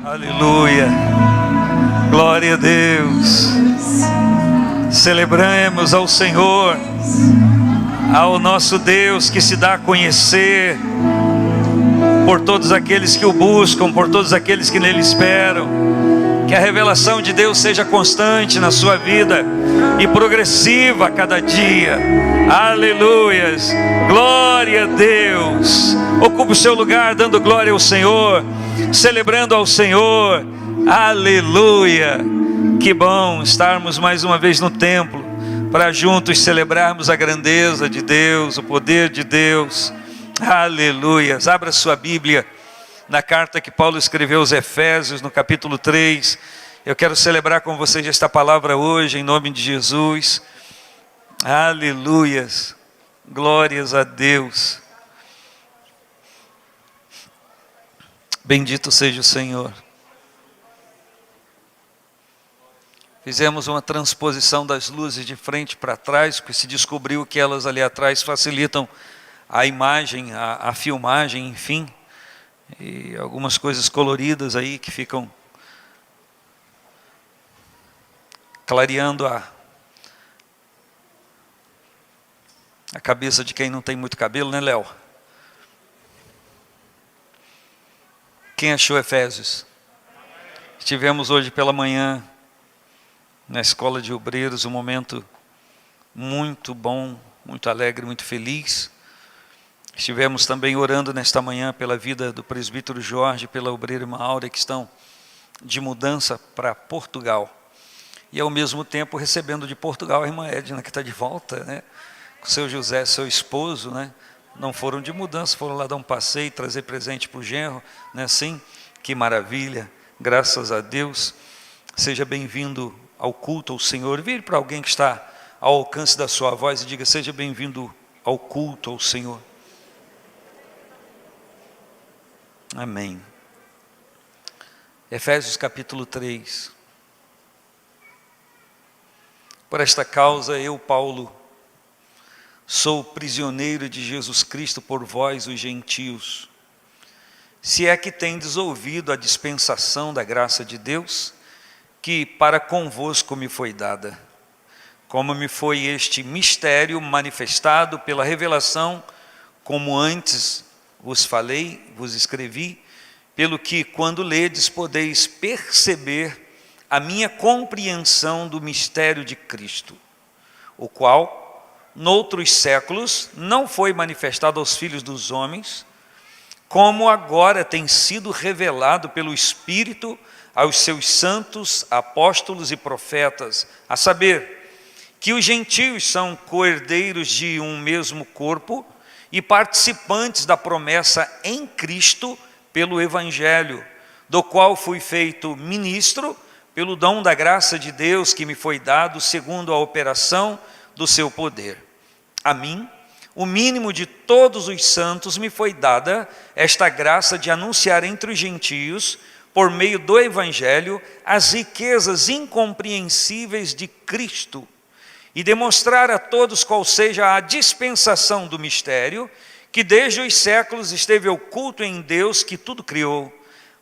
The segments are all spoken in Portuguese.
Aleluia, glória a Deus. Celebramos ao Senhor, ao nosso Deus que se dá a conhecer por todos aqueles que o buscam, por todos aqueles que nele esperam. Que a revelação de Deus seja constante na sua vida e progressiva a cada dia. Aleluias, glória a Deus. Ocupe o seu lugar dando glória ao Senhor, celebrando ao Senhor. Aleluia. Que bom estarmos mais uma vez no templo para juntos celebrarmos a grandeza de Deus, o poder de Deus. Aleluias. Abra sua Bíblia na carta que Paulo escreveu aos Efésios, no capítulo 3. Eu quero celebrar com vocês esta palavra hoje, em nome de Jesus. Aleluias, glórias a Deus. Bendito seja o Senhor. Fizemos uma transposição das luzes de frente para trás, porque se descobriu que elas ali atrás facilitam a imagem, a filmagem, enfim. E algumas coisas coloridas aí que ficam clareando a cabeça de quem não tem muito cabelo, né, Léo? Quem achou Efésios? Estivemos hoje pela manhã na Escola de Obreiros, um momento muito bom, muito alegre, muito feliz. Estivemos também orando nesta manhã pela vida do presbítero Jorge, pela obreira irmã Áurea, que estão de mudança para Portugal. E ao mesmo tempo recebendo de Portugal a irmã Edna, que está de volta, né? Com o seu José, seu esposo, né? Não foram de mudança, foram lá dar um passeio, trazer presente para o genro, né? Assim, que maravilha, graças a Deus. Seja bem-vindo ao culto ao Senhor. Vire para alguém que está ao alcance da sua voz e diga: seja bem-vindo ao culto ao Senhor. Amém. Efésios capítulo 3. Por esta causa eu, Paulo, sou prisioneiro de Jesus Cristo por vós, os gentios. Se é que tendes ouvido a dispensação da graça de Deus, que para convosco me foi dada, como me foi este mistério manifestado pela revelação, como antes vos falei, vos escrevi, pelo que, quando ledes, podeis perceber a minha compreensão do mistério de Cristo, o qual, noutros séculos, não foi manifestado aos filhos dos homens, como agora tem sido revelado pelo Espírito aos seus santos, apóstolos e profetas, a saber, que os gentios são co-herdeiros de um mesmo corpo, e participantes da promessa em Cristo pelo Evangelho, do qual fui feito ministro pelo dom da graça de Deus que me foi dado segundo a operação do seu poder. A mim, o mínimo de todos os santos, me foi dada esta graça de anunciar entre os gentios, por meio do Evangelho, as riquezas incompreensíveis de Cristo, e demonstrar a todos qual seja a dispensação do mistério, que desde os séculos esteve oculto em Deus que tudo criou,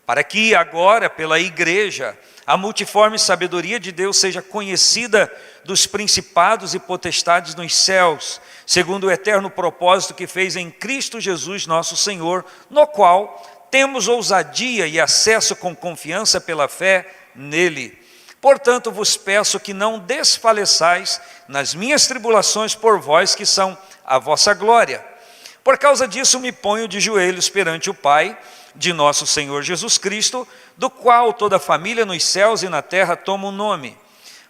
para que agora, pela igreja, a multiforme sabedoria de Deus seja conhecida dos principados e potestades nos céus, segundo o eterno propósito que fez em Cristo Jesus nosso Senhor, no qual temos ousadia e acesso com confiança pela fé nele. Portanto, vos peço que não desfaleçais nas minhas tribulações por vós, que são a vossa glória. Por causa disso me ponho de joelhos perante o Pai de nosso Senhor Jesus Cristo, do qual toda a família nos céus e na terra toma o nome,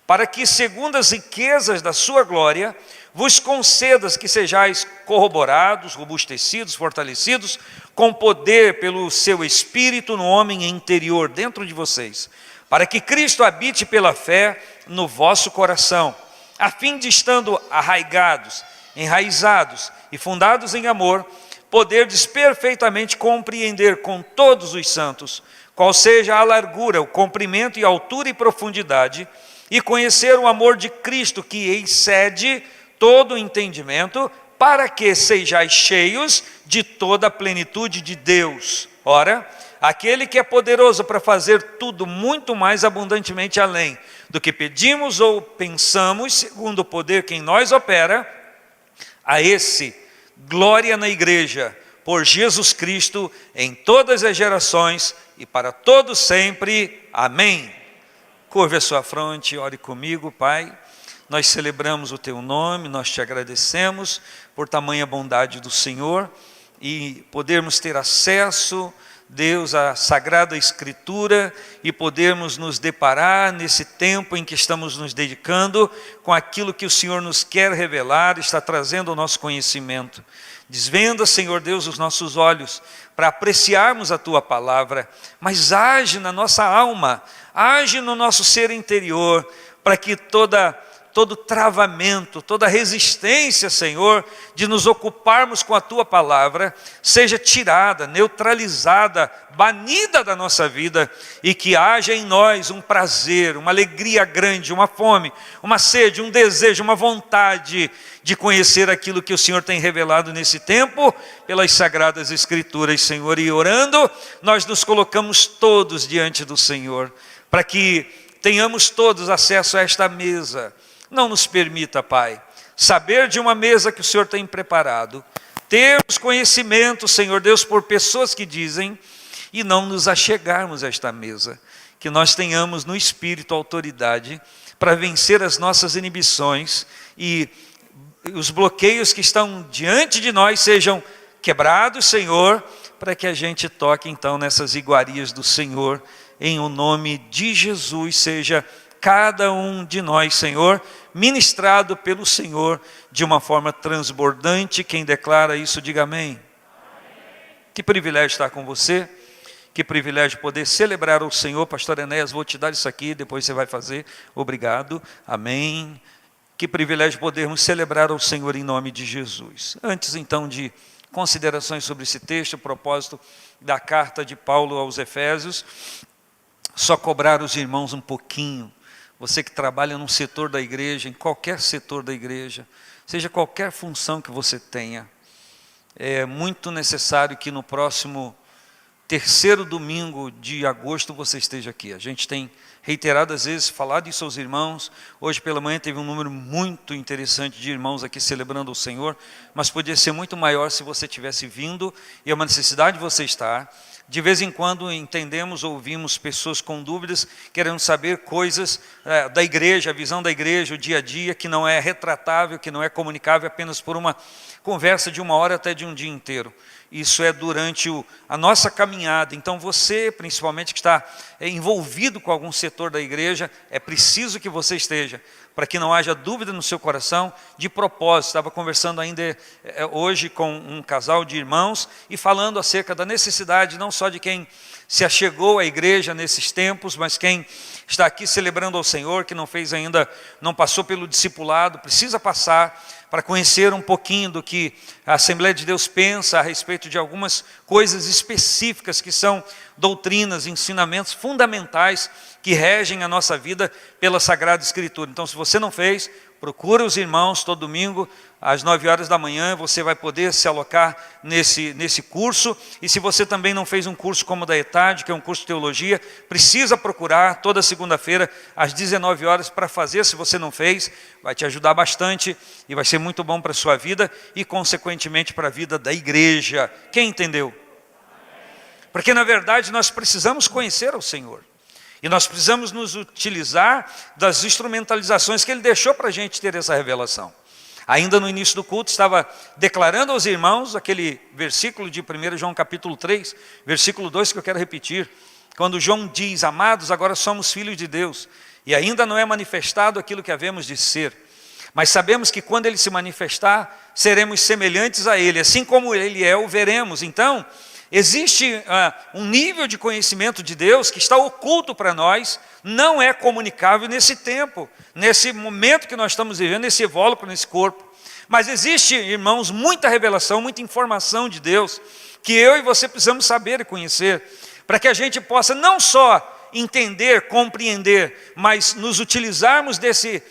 para que, segundo as riquezas da sua glória, vos concedas que sejais corroborados, robustecidos, fortalecidos, com poder pelo seu Espírito no homem interior dentro de vocês, para que Cristo habite pela fé no vosso coração, a fim de, estando arraigados, enraizados e fundados em amor, poderdes perfeitamente compreender com todos os santos qual seja a largura, o comprimento e altura e profundidade, e conhecer o amor de Cristo que excede todo o entendimento, para que sejais cheios de toda a plenitude de Deus. Ora, aquele que é poderoso para fazer tudo muito mais abundantemente além do que pedimos ou pensamos, segundo o poder que em nós opera, a esse, glória na igreja, por Jesus Cristo, em todas as gerações e para todos sempre. Amém. Curve a sua fronte, ore comigo, Pai. Nós celebramos o Teu nome, nós Te agradecemos por tamanha bondade do Senhor e podermos ter acesso, Deus, à Sagrada Escritura e podermos nos deparar nesse tempo em que estamos nos dedicando com aquilo que o Senhor nos quer revelar, está trazendo ao nosso conhecimento. Desvenda, Senhor Deus, os nossos olhos para apreciarmos a Tua palavra, mas age na nossa alma, age no nosso ser interior, para que todo travamento, toda resistência, Senhor, de nos ocuparmos com a Tua palavra, seja tirada, neutralizada, banida da nossa vida, e que haja em nós um prazer, uma alegria grande, uma fome, uma sede, um desejo, uma vontade de conhecer aquilo que o Senhor tem revelado nesse tempo, pelas Sagradas Escrituras, Senhor. E orando, nós nos colocamos todos diante do Senhor, para que tenhamos todos acesso a esta mesa. Não nos permita, Pai, saber de uma mesa que o Senhor tem preparado, termos conhecimento, Senhor Deus, por pessoas que dizem, e não nos achegarmos a esta mesa, que nós tenhamos no Espírito autoridade para vencer as nossas inibições e os bloqueios que estão diante de nós sejam quebrados, Senhor, para que a gente toque então nessas iguarias do Senhor, em o nome de Jesus. Seja cada um de nós, Senhor, ministrado pelo Senhor de uma forma transbordante. Quem declara isso, diga amém. Que privilégio estar com você, que privilégio poder celebrar o Senhor. Pastor Enéas, vou te dar isso aqui, depois você vai fazer. Obrigado, amém. Que privilégio podermos celebrar ao Senhor em nome de Jesus. Antes então de considerações sobre esse texto, o propósito da carta de Paulo aos Efésios, só cobrar os irmãos um pouquinho. Você que trabalha num setor da igreja, em qualquer setor da igreja, seja qualquer função que você tenha, é muito necessário que no próximo terceiro domingo de agosto você esteja aqui. A gente tem reiteradas vezes falado isso aos irmãos. Hoje pela manhã teve um número muito interessante de irmãos aqui celebrando o Senhor, mas podia ser muito maior se você tivesse vindo, e é uma necessidade de você estar. De vez em quando entendemos, ouvimos pessoas com dúvidas, querendo saber coisas da igreja, a visão da igreja, o dia a dia, que não é retratável, que não é comunicável apenas por uma conversa de uma hora até de um dia inteiro. Isso é durante a nossa caminhada. Então você, principalmente que está envolvido com algum setor da igreja, é preciso que você esteja, para que não haja dúvida no seu coração. De propósito, estava conversando ainda hoje com um casal de irmãos e falando acerca da necessidade não só de quem se achegou à igreja nesses tempos, mas quem está aqui celebrando ao Senhor, que não fez ainda, não passou pelo discipulado, precisa passar para conhecer um pouquinho do que a Assembleia de Deus pensa a respeito de algumas coisas específicas que são doutrinas, ensinamentos fundamentais que regem a nossa vida pela Sagrada Escritura. Então, se você não fez, procura os irmãos todo domingo, às 9 horas da manhã, você vai poder se alocar nesse curso. E se você também não fez um curso como o da ETAD, que é um curso de teologia, precisa procurar toda segunda-feira, às 19 horas, para fazer. Se você não fez, vai te ajudar bastante e vai ser muito bom para a sua vida e, consequentemente, para a vida da igreja. Quem entendeu? Porque, na verdade, nós precisamos conhecer ao Senhor. E nós precisamos nos utilizar das instrumentalizações que Ele deixou para a gente ter essa revelação. Ainda no início do culto, estava declarando aos irmãos aquele versículo de 1 João capítulo 3, versículo 2, que eu quero repetir. Quando João diz: amados, agora somos filhos de Deus, e ainda não é manifestado aquilo que havemos de ser. Mas sabemos que quando Ele se manifestar, seremos semelhantes a Ele, assim como Ele é, o veremos. Então, existe um nível de conhecimento de Deus que está oculto para nós, não é comunicável nesse tempo, nesse momento que nós estamos vivendo, nesse invólucro, nesse corpo. Mas existe, irmãos, muita revelação, muita informação de Deus, que eu e você precisamos saber e conhecer, para que a gente possa não só entender, compreender, mas nos utilizarmos desse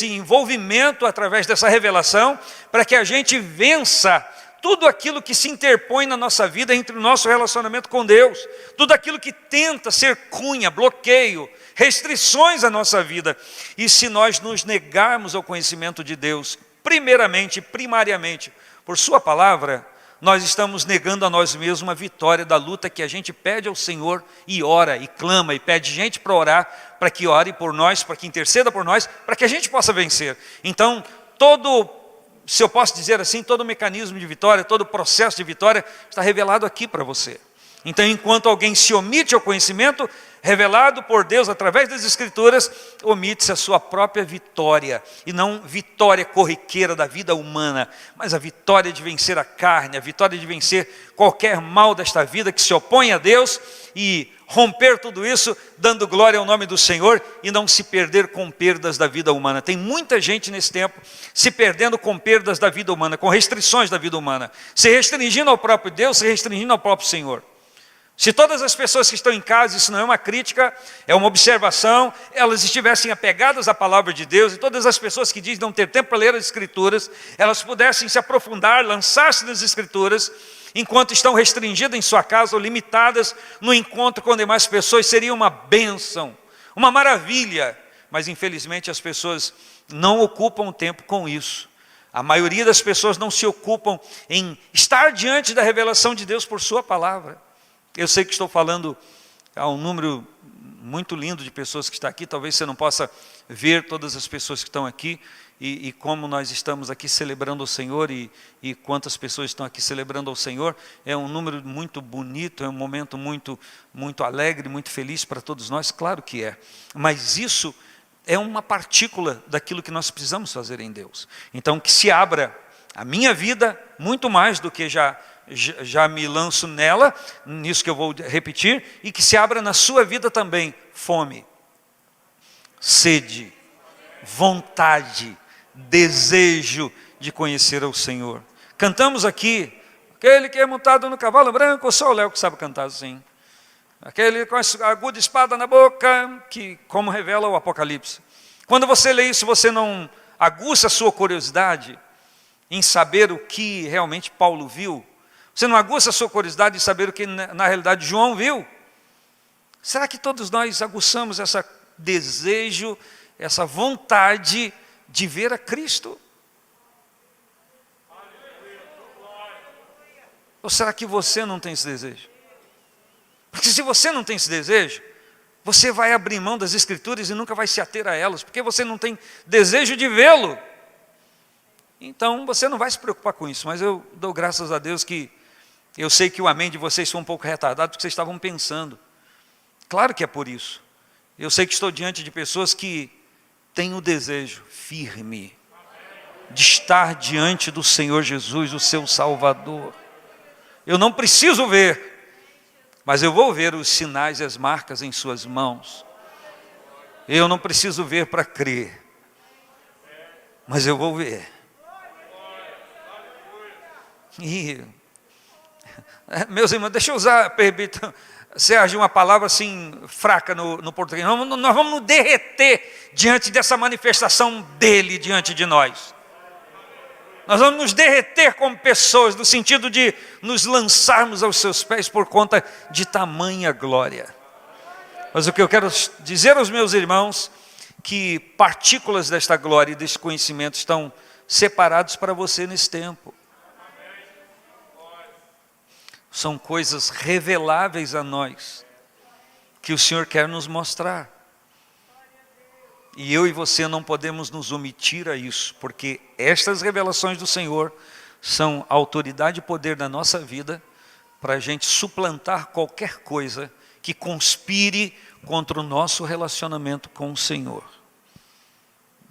envolvimento através dessa revelação, para que a gente vença tudo aquilo que se interpõe na nossa vida entre o nosso relacionamento com Deus, tudo aquilo que tenta ser cunha, bloqueio, restrições à nossa vida. E se nós nos negarmos ao conhecimento de Deus, primeiramente, primariamente, por sua palavra, nós estamos negando a nós mesmos uma vitória da luta que a gente pede ao Senhor e ora, e clama, e pede gente para orar, para que ore por nós, para que interceda por nós, para que a gente possa vencer. Então, se eu posso dizer assim, todo o mecanismo de vitória, todo o processo de vitória está revelado aqui para você. Então, enquanto alguém se omite ao conhecimento revelado por Deus através das Escrituras, omite-se a sua própria vitória, e não vitória corriqueira da vida humana, mas a vitória de vencer a carne, a vitória de vencer qualquer mal desta vida que se opõe a Deus, e romper tudo isso, dando glória ao nome do Senhor, e não se perder com perdas da vida humana. Tem muita gente nesse tempo se perdendo com perdas da vida humana, com restrições da vida humana, se restringindo ao próprio Deus, se restringindo ao próprio Senhor. Se todas as pessoas que estão em casa, isso não é uma crítica, é uma observação, elas estivessem apegadas à palavra de Deus, e todas as pessoas que dizem não ter tempo para ler as Escrituras, elas pudessem se aprofundar, lançar-se nas Escrituras, enquanto estão restringidas em sua casa ou limitadas no encontro com demais pessoas, seria uma bênção, uma maravilha. Mas infelizmente as pessoas não ocupam tempo com isso. A maioria das pessoas não se ocupam em estar diante da revelação de Deus por sua palavra. Eu sei que estou falando a um número muito lindo de pessoas que está aqui, talvez você não possa ver todas as pessoas que estão aqui, e como nós estamos aqui celebrando o Senhor, e quantas pessoas estão aqui celebrando ao Senhor, é um número muito bonito, é um momento muito, muito alegre, muito feliz para todos nós, claro que é, mas isso é uma partícula daquilo que nós precisamos fazer em Deus. Então que se abra a minha vida, muito mais do que já me lanço nela, nisso que eu vou repetir, e que se abra na sua vida também, fome, sede, vontade, desejo de conhecer ao Senhor. Cantamos aqui, aquele que é montado no cavalo branco, só o Léo que sabe cantar assim. Aquele com a aguda espada na boca, que como revela o Apocalipse. Quando você lê isso, você não aguça a sua curiosidade em saber o que realmente Paulo viu? Você não aguça a sua curiosidade em saber o que na realidade João viu? Será que todos nós aguçamos esse desejo, essa vontade de ver a Cristo? Ou será que você não tem esse desejo? Porque se você não tem esse desejo, você vai abrir mão das Escrituras e nunca vai se ater a elas, porque você não tem desejo de vê-lo. Então você não vai se preocupar com isso, mas eu dou graças a Deus que eu sei que o amém de vocês foi um pouco retardado, porque vocês estavam pensando. Claro que é por isso. Eu sei que estou diante de pessoas que têm o desejo firme de estar diante do Senhor Jesus, o seu Salvador. Eu não preciso ver, mas eu vou ver os sinais e as marcas em suas mãos. Eu não preciso ver para crer, mas eu vou ver. E, meus irmãos, deixa eu usar, permita, Sérgio, uma palavra assim fraca no português. Nós vamos nos derreter diante dessa manifestação dele diante de nós. Nós vamos nos derreter como pessoas, no sentido de nos lançarmos aos seus pés por conta de tamanha glória. Mas o que eu quero dizer aos meus irmãos, que partículas desta glória e deste conhecimento estão separados para você nesse tempo. São coisas reveláveis a nós, que o Senhor quer nos mostrar. E eu e você não podemos nos omitir a isso, porque estas revelações do Senhor são autoridade e poder na nossa vida, para a gente suplantar qualquer coisa que conspire contra o nosso relacionamento com o Senhor.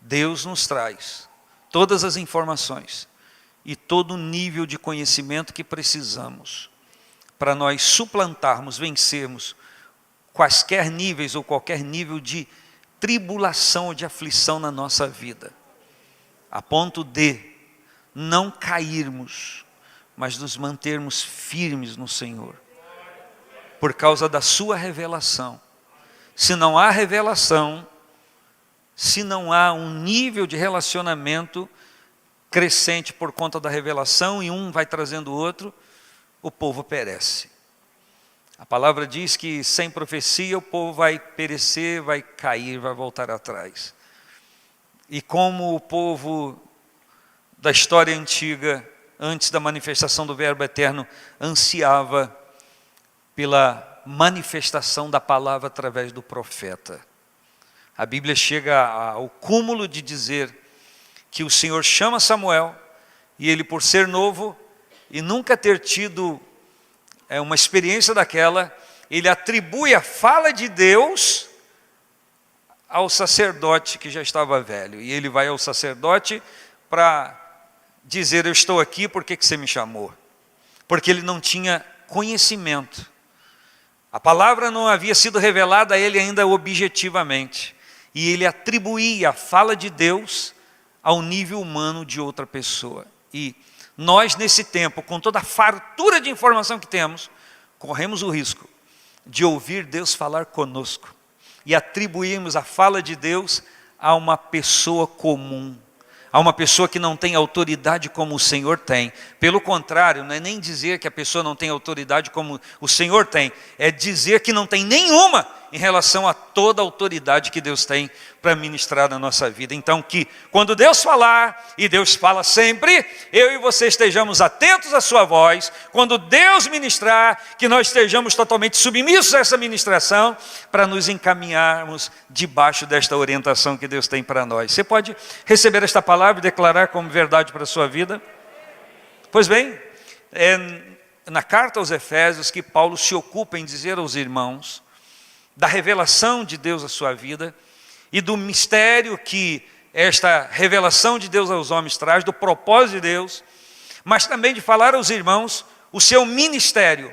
Deus nos traz todas as informações e todo o nível de conhecimento que precisamos, para nós suplantarmos, vencermos quaisquer níveis ou qualquer nível de tribulação ou de aflição na nossa vida, a ponto de não cairmos, mas nos mantermos firmes no Senhor, por causa da sua revelação. Se não há revelação, se não há um nível de relacionamento crescente por conta da revelação, e um vai trazendo o outro, o povo perece. A palavra diz que sem profecia o povo vai perecer, vai cair, vai voltar atrás. E como o povo da história antiga, antes da manifestação do Verbo eterno, ansiava pela manifestação da palavra através do profeta. A Bíblia chega ao cúmulo de dizer que o Senhor chama Samuel, e ele, por ser novo e nunca ter tido uma experiência daquela, ele atribui a fala de Deus ao sacerdote que já estava velho. E ele vai ao sacerdote para dizer: eu estou aqui, por que você me chamou? Porque ele não tinha conhecimento. A palavra não havia sido revelada a ele ainda objetivamente. E ele atribuía a fala de Deus ao nível humano de outra pessoa. E nós, nesse tempo, com toda a fartura de informação que temos, corremos o risco de ouvir Deus falar conosco e atribuirmos a fala de Deus a uma pessoa comum, a uma pessoa que não tem autoridade como o Senhor tem. Pelo contrário, não é nem dizer que a pessoa não tem autoridade como o Senhor tem, é dizer que não tem nenhuma em relação a toda a autoridade que Deus tem para ministrar na nossa vida. Então, que quando Deus falar, e Deus fala sempre, eu e você estejamos atentos à sua voz. Quando Deus ministrar, que nós estejamos totalmente submissos a essa ministração, para nos encaminharmos debaixo desta orientação que Deus tem para nós. Você pode receber esta palavra e declarar como verdade para a sua vida? Pois bem, na carta aos Efésios que Paulo se ocupa em dizer aos irmãos da revelação de Deus à sua vida e do mistério que esta revelação de Deus aos homens traz, do propósito de Deus, mas também de falar aos irmãos o seu ministério,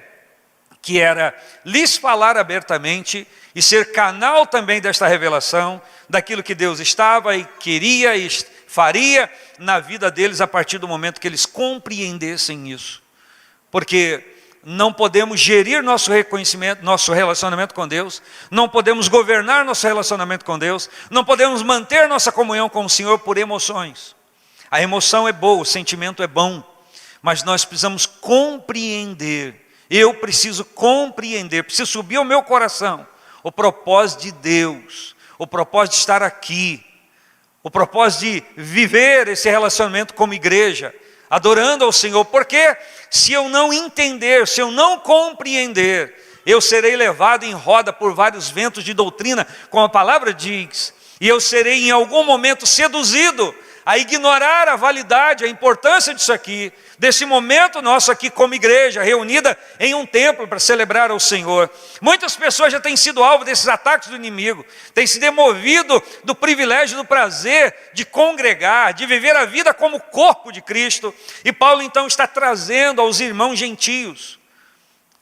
que era lhes falar abertamente e ser canal também desta revelação, daquilo que Deus estava e queria e faria na vida deles a partir do momento que eles compreendessem isso. Porque não podemos gerir nosso reconhecimento, nosso relacionamento com Deus, não podemos governar nosso relacionamento com Deus, não podemos manter nossa comunhão com o Senhor por emoções. A emoção é boa, o sentimento é bom, mas nós precisamos compreender. Eu preciso compreender, preciso subir ao meu coração o propósito de Deus, o propósito de estar aqui, o propósito de viver esse relacionamento como igreja, adorando ao Senhor. Porque se eu não entender, se eu não compreender, eu serei levado em roda por vários ventos de doutrina, como a palavra diz, e eu serei em algum momento seduzido a ignorar a validade, a importância disso aqui, desse momento nosso aqui como igreja, reunida em um templo para celebrar ao Senhor. Muitas pessoas já têm sido alvo desses ataques do inimigo, têm se demovido do privilégio, do prazer de congregar, de viver a vida como corpo de Cristo. E Paulo então está trazendo aos irmãos gentios,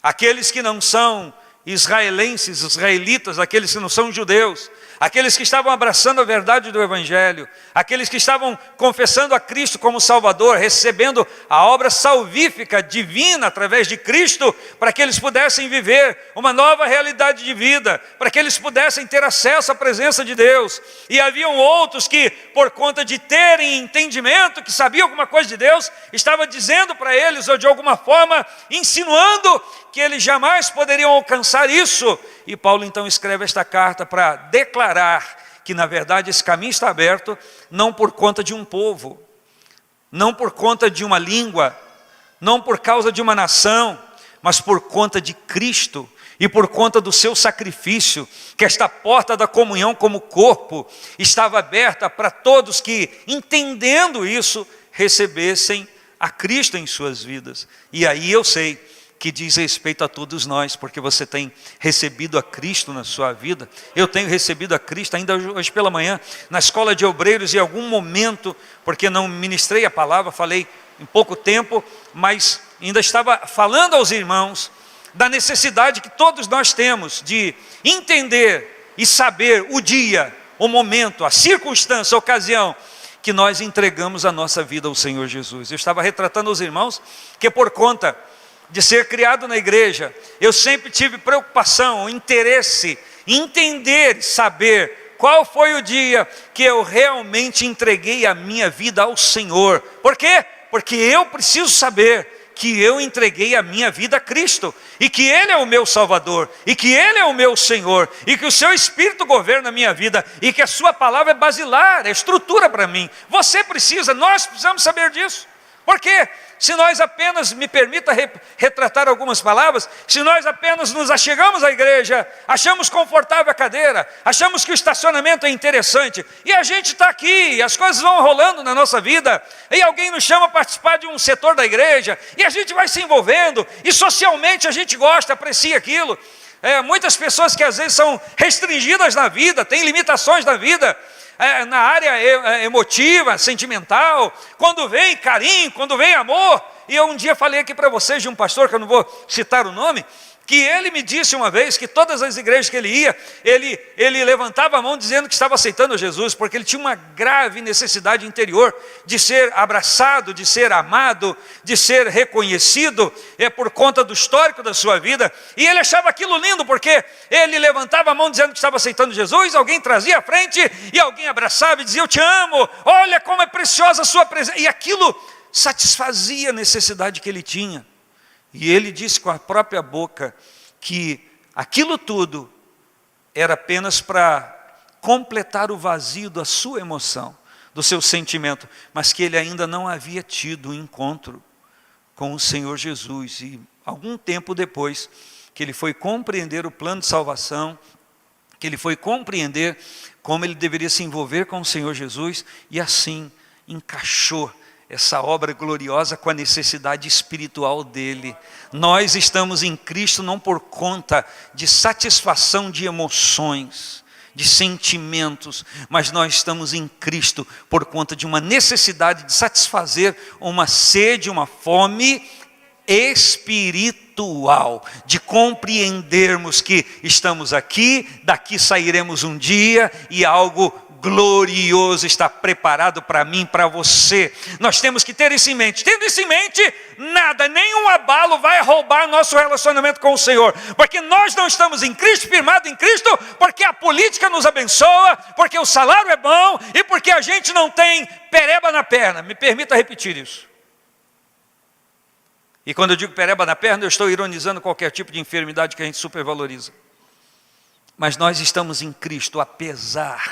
aqueles que não são israelenses, israelitas, aqueles que não são judeus, aqueles que estavam abraçando a verdade do Evangelho, aqueles que estavam confessando a Cristo como Salvador, recebendo a obra salvífica divina através de Cristo, para que eles pudessem viver uma nova realidade de vida, para que eles pudessem ter acesso à presença de Deus. E haviam outros que, por conta de terem entendimento, que sabiam alguma coisa de Deus, estava dizendo para eles, ou de alguma forma insinuando, que eles jamais poderiam alcançar isso. E Paulo então escreve esta carta para declarar que na verdade esse caminho está aberto, não por conta de um povo, não por conta de uma língua, não por causa de uma nação, mas por conta de Cristo e por conta do seu sacrifício, que esta porta da comunhão como corpo estava aberta para todos que, entendendo isso, recebessem a Cristo em suas vidas. E aí eu sei que diz respeito a todos nós, porque você tem recebido a Cristo na sua vida. Eu tenho recebido a Cristo ainda hoje pela manhã, na escola de obreiros, em algum momento, porque não ministrei a palavra, falei em pouco tempo, mas ainda estava falando aos irmãos da necessidade que todos nós temos de entender e saber o dia, o momento, a circunstância, a ocasião que nós entregamos a nossa vida ao Senhor Jesus. Eu estava retratando aos irmãos que por conta de ser criado na igreja, eu sempre tive preocupação, interesse em entender, saber qual foi o dia que eu realmente entreguei a minha vida ao Senhor. Por quê? Porque eu preciso saber que eu entreguei a minha vida a Cristo, e que Ele é o meu Salvador, e que Ele é o meu Senhor, e que o Seu Espírito governa a minha vida, e que a Sua palavra é basilar, é estrutura para mim. Você precisa, nós precisamos saber disso. Por quê? Se nós apenas, me permita retratar algumas palavras, se nós apenas nos achegamos à igreja, achamos confortável a cadeira, achamos que o estacionamento é interessante, e a gente está aqui, e as coisas vão rolando na nossa vida, e alguém nos chama a participar de um setor da igreja, e a gente vai se envolvendo, e socialmente a gente gosta, aprecia aquilo. Muitas pessoas que às vezes são restringidas na vida, têm limitações na vida, na área emotiva, sentimental, quando vem carinho, quando vem amor. E eu um dia falei aqui para vocês de um pastor, que eu não vou citar o nome, que ele me disse uma vez que todas as igrejas que ele ia, ele levantava a mão dizendo que estava aceitando Jesus, porque ele tinha uma grave necessidade interior de ser abraçado, de ser amado, de ser reconhecido, por conta do histórico da sua vida. E ele achava aquilo lindo, porque ele levantava a mão dizendo que estava aceitando Jesus, alguém trazia à frente, e alguém abraçava e dizia: eu te amo, olha como é preciosa a sua presença. E aquilo satisfazia a necessidade que ele tinha. E ele disse com a própria boca que aquilo tudo era apenas para completar o vazio da sua emoção, do seu sentimento, mas que ele ainda não havia tido um encontro com o Senhor Jesus. E algum tempo depois, que ele foi compreender o plano de salvação, que ele foi compreender como ele deveria se envolver com o Senhor Jesus, e assim encaixou essa obra gloriosa com a necessidade espiritual dele. Nós estamos em Cristo não por conta de satisfação de emoções, de sentimentos, mas nós estamos em Cristo por conta de uma necessidade de satisfazer uma sede, uma fome espiritual, de compreendermos que estamos aqui, daqui sairemos um dia e algo glorioso está preparado para mim, para você. Nós temos que ter isso em mente. Tendo isso em mente, nada, nenhum abalo vai roubar nosso relacionamento com o Senhor, porque nós não estamos em Cristo, firmado em Cristo, porque a política nos abençoa, porque o salário é bom e porque a gente não tem pereba na perna. Me permita repetir isso. E quando eu digo pereba na perna, eu estou ironizando qualquer tipo de enfermidade que a gente supervaloriza. Mas nós estamos em Cristo, apesar.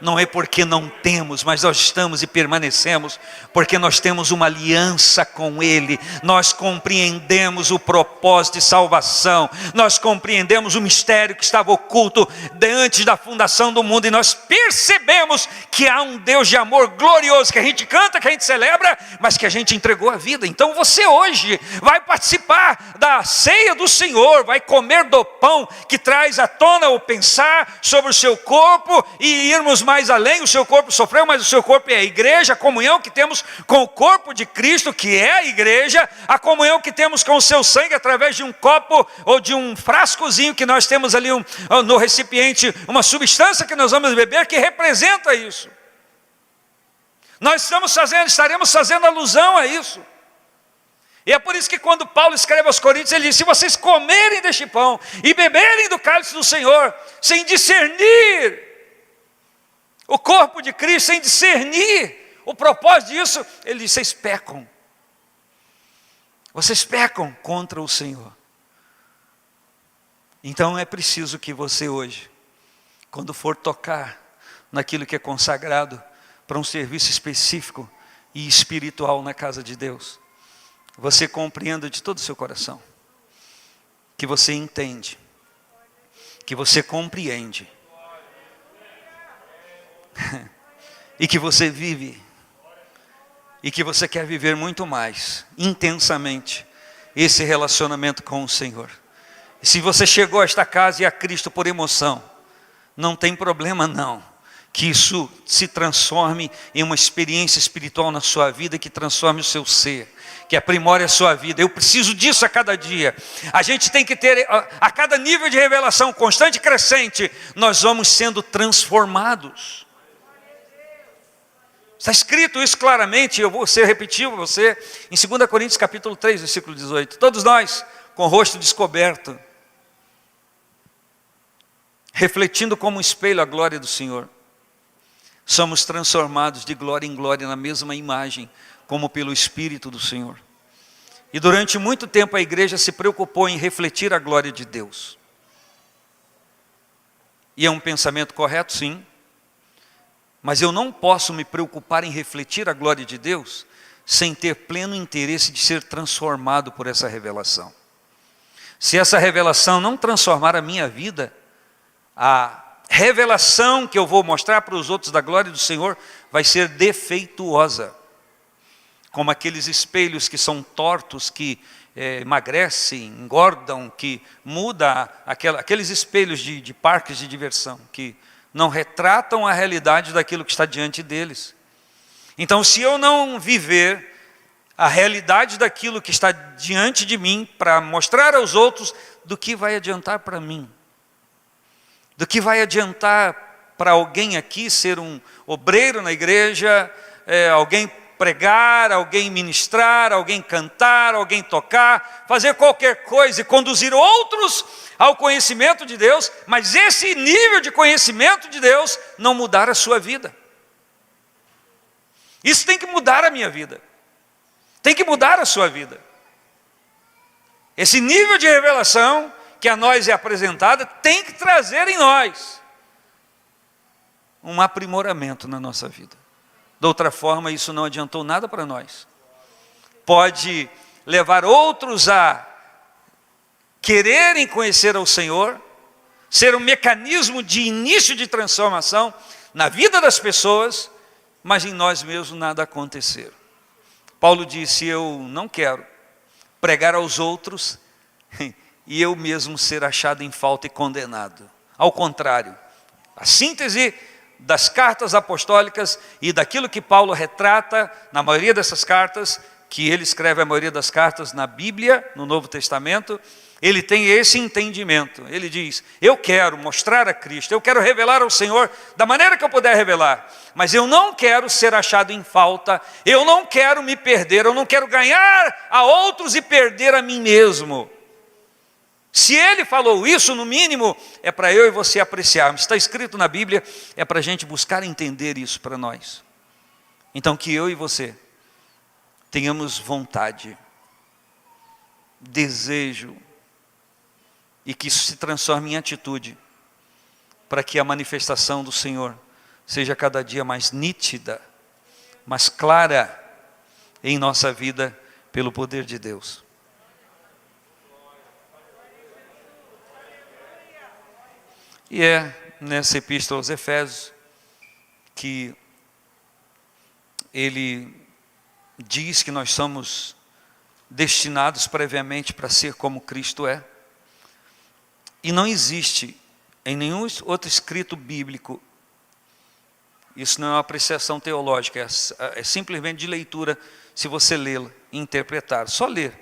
Não é porque não temos, mas nós estamos e permanecemos, porque nós temos uma aliança com Ele. Nós compreendemos o propósito de salvação, nós compreendemos o mistério que estava oculto antes da fundação do mundo, e nós percebemos que há um Deus de amor glorioso, que a gente canta, que a gente celebra, mas que a gente entregou a vida. Então você hoje vai participar da ceia do Senhor, vai comer do pão que traz à tona o pensar sobre o seu corpo e irmos mais além. O seu corpo sofreu, mas o seu corpo é a igreja, a comunhão que temos com o corpo de Cristo, que é a igreja, a comunhão que temos com o seu sangue através de um copo ou de um frascozinho que nós temos ali no recipiente, uma substância que nós vamos beber que representa isso. Nós estaremos fazendo alusão a isso. E é por isso que quando Paulo escreve aos Coríntios, ele diz: se vocês comerem deste pão e beberem do cálice do Senhor, sem discernir o corpo de Cristo, sem discernir o propósito disso, ele diz: vocês pecam. Vocês pecam contra o Senhor. Então é preciso que você hoje, quando for tocar naquilo que é consagrado para um serviço específico e espiritual na casa de Deus, você compreenda de todo o seu coração, que você entende, que você compreende, e que você vive, e que você quer viver muito mais, intensamente, esse relacionamento com o Senhor. E se você chegou a esta casa e a Cristo por emoção, não tem problema não, que isso se transforme em uma experiência espiritual na sua vida, que transforme o seu ser, que aprimore a sua vida. Eu preciso disso a cada dia. A gente tem que ter, a cada nível de revelação constante e crescente, nós vamos sendo transformados. Está escrito isso claramente, eu vou repetir para você, em 2 Coríntios capítulo 3, versículo 18. Todos nós, com o rosto descoberto, refletindo como um espelho a glória do Senhor, somos transformados de glória em glória na mesma imagem, como pelo Espírito do Senhor. E durante muito tempo a igreja se preocupou em refletir a glória de Deus. E é um pensamento correto, sim. Mas eu não posso me preocupar em refletir a glória de Deus sem ter pleno interesse de ser transformado por essa revelação. Se essa revelação não transformar a minha vida, a revelação que eu vou mostrar para os outros da glória do Senhor vai ser defeituosa. Como aqueles espelhos que são tortos, que emagrecem, engordam, que muda aqueles espelhos de parques de diversão, que não retratam a realidade daquilo que está diante deles. Então, se eu não viver a realidade daquilo que está diante de mim, para mostrar aos outros, do que vai adiantar para mim? Do que vai adiantar para alguém aqui ser um obreiro na igreja, alguém pregar, alguém ministrar, alguém cantar, alguém tocar, fazer qualquer coisa e conduzir outros ao conhecimento de Deus, mas esse nível de conhecimento de Deus não mudar a sua vida. Isso tem que mudar a minha vida, tem que mudar a sua vida. Esse nível de revelação que a nós é apresentada tem que trazer em nós um aprimoramento na nossa vida. De outra forma, isso não adiantou nada para nós. Pode levar outros a quererem conhecer ao Senhor, ser um mecanismo de início de transformação na vida das pessoas, mas em nós mesmos nada acontecer. Paulo disse: eu não quero pregar aos outros e eu mesmo ser achado em falta e condenado. Ao contrário, a síntese das cartas apostólicas e daquilo que Paulo retrata na maioria dessas cartas, que ele escreve a maioria das cartas na Bíblia, no Novo Testamento, ele tem esse entendimento. Ele diz: eu quero mostrar a Cristo, eu quero revelar ao Senhor da maneira que eu puder revelar, mas eu não quero ser achado em falta, eu não quero me perder, eu não quero ganhar a outros e perder a mim mesmo. Se ele falou isso, no mínimo, é para eu e você apreciarmos. Está escrito na Bíblia, é para a gente buscar entender isso para nós. Então, que eu e você tenhamos vontade, desejo, e que isso se transforme em atitude, para que a manifestação do Senhor seja cada dia mais nítida, mais clara em nossa vida, pelo poder de Deus. E é nessa epístola aos Efésios que ele diz que nós somos destinados previamente para ser como Cristo é. E não existe em nenhum outro escrito bíblico, isso não é uma apreciação teológica, é simplesmente de leitura, se você lê-la e interpretar, só ler.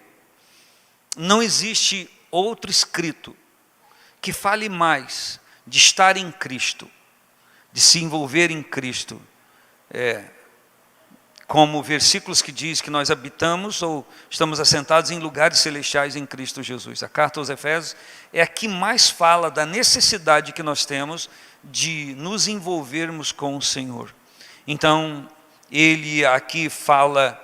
Não existe outro escrito que fale mais de estar em Cristo, de se envolver em Cristo, como versículos que diz que nós habitamos ou estamos assentados em lugares celestiais em Cristo Jesus. A carta aos Efésios é a que mais fala da necessidade que nós temos de nos envolvermos com o Senhor. Então, ele aqui fala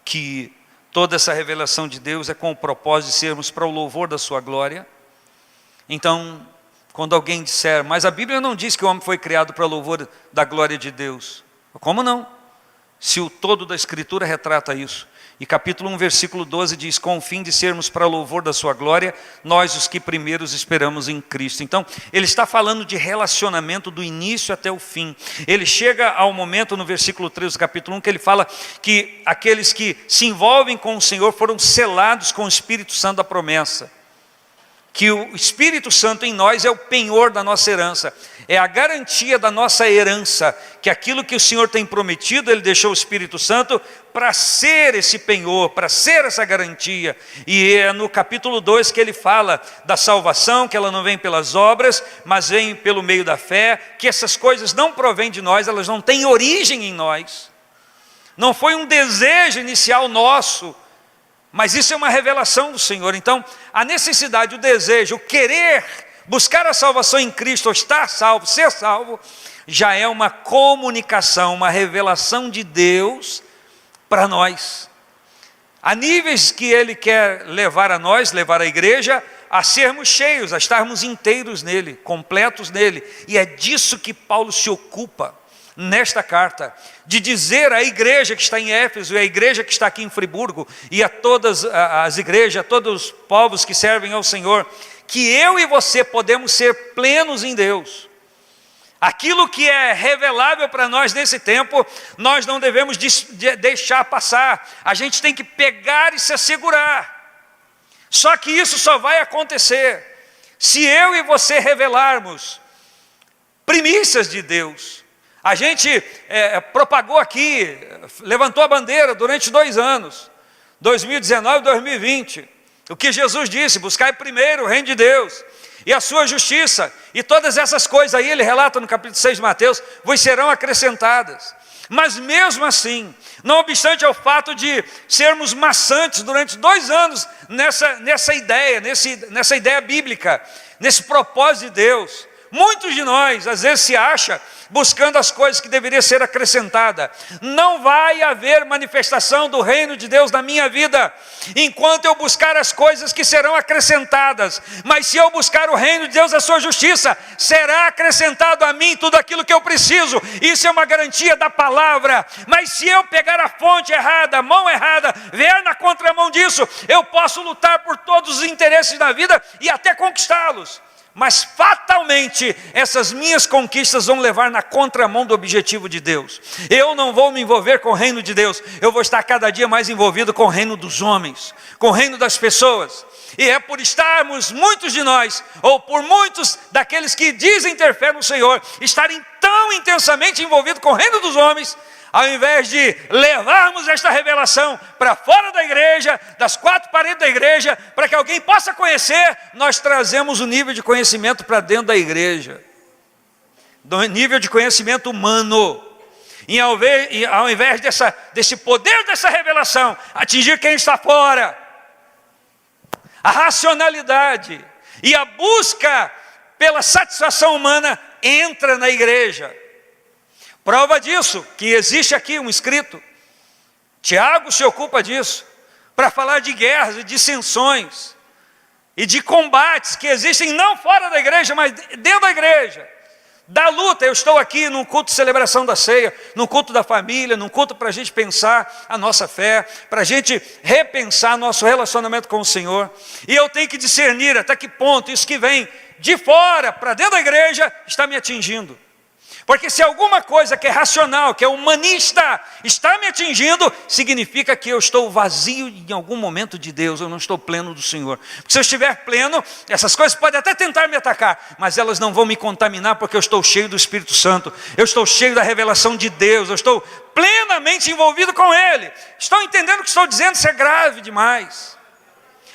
que toda essa revelação de Deus é com o propósito de sermos para o louvor da sua glória. Então, quando alguém disser: mas a Bíblia não diz que o homem foi criado para o louvor da glória de Deus. Como não? Se o todo da Escritura retrata isso. E capítulo 1, versículo 12 diz: com o fim de sermos para louvor da sua glória, nós os que primeiros esperamos em Cristo. Então, ele está falando de relacionamento do início até o fim. Ele chega ao momento no versículo 3 do capítulo 1, que ele fala que aqueles que se envolvem com o Senhor foram selados com o Espírito Santo da promessa. Que o Espírito Santo em nós é o penhor da nossa herança, é a garantia da nossa herança, que aquilo que o Senhor tem prometido, Ele deixou o Espírito Santo para ser esse penhor, para ser essa garantia. E é no capítulo 2 que ele fala da salvação, que ela não vem pelas obras, mas vem pelo meio da fé, que essas coisas não provêm de nós, elas não têm origem em nós, não foi um desejo inicial nosso, mas isso é uma revelação do Senhor. Então, a necessidade, o desejo, o querer buscar a salvação em Cristo, ou estar salvo, ser salvo, já é uma comunicação, uma revelação de Deus para nós. Há níveis que Ele quer levar a nós, levar a igreja, a sermos cheios, a estarmos inteiros nele, completos nele. E é disso que Paulo se ocupa nesta carta, de dizer à igreja que está em Éfeso, e à igreja que está aqui em Friburgo, e a todas as igrejas, a todos os povos que servem ao Senhor, que eu e você podemos ser plenos em Deus. Aquilo que é revelável para nós nesse tempo, nós não devemos deixar passar. A gente tem que pegar e se assegurar. Só que isso só vai acontecer se eu e você revelarmos primícias de Deus. A gente propagou aqui, levantou a bandeira durante 2 anos, 2019 e 2020. O que Jesus disse: buscai primeiro o reino de Deus e a sua justiça, e todas essas coisas aí, ele relata no capítulo 6 de Mateus, vos serão acrescentadas. Mas mesmo assim, não obstante ao fato de sermos maçantes durante 2 anos nessa ideia bíblica, nesse propósito de Deus, muitos de nós, às vezes, se acha buscando as coisas que deveriam ser acrescentadas. Não vai haver manifestação do reino de Deus na minha vida enquanto eu buscar as coisas que serão acrescentadas. Mas se eu buscar o reino de Deus, a sua justiça, será acrescentado a mim tudo aquilo que eu preciso. Isso é uma garantia da palavra. Mas se eu pegar a fonte errada, a mão errada, vier na contramão disso, eu posso lutar por todos os interesses da vida e até conquistá-los. Mas fatalmente essas minhas conquistas vão levar na contramão do objetivo de Deus. Eu não vou me envolver com o reino de Deus, eu vou estar cada dia mais envolvido com o reino dos homens, com o reino das pessoas. E é por estarmos, muitos de nós, ou por muitos daqueles que dizem ter fé no Senhor, estarem tão intensamente envolvidos com o reino dos homens, ao invés de levarmos esta revelação para fora da igreja, das 4 paredes da igreja, para que alguém possa conhecer, nós trazemos o nível de conhecimento para dentro da igreja, do nível de conhecimento humano, e ao invés desse poder dessa revelação, atingir quem está fora, a racionalidade e a busca pela satisfação humana entra na igreja. Prova disso, que existe aqui um escrito, Tiago se ocupa disso, para falar de guerras e dissensões, e de combates que existem não fora da igreja, mas dentro da igreja, da luta. Eu estou aqui num culto de celebração da ceia, num culto da família, num culto para a gente pensar a nossa fé, para a gente repensar nosso relacionamento com o Senhor, e eu tenho que discernir até que ponto isso que vem de fora para dentro da igreja está me atingindo. Porque se alguma coisa que é racional, que é humanista, está me atingindo, significa que eu estou vazio em algum momento de Deus, eu não estou pleno do Senhor. Porque se eu estiver pleno, essas coisas podem até tentar me atacar, mas elas não vão me contaminar, porque eu estou cheio do Espírito Santo, eu estou cheio da revelação de Deus, eu estou plenamente envolvido com Ele. Estão entendendo o que estou dizendo? Isso é grave demais.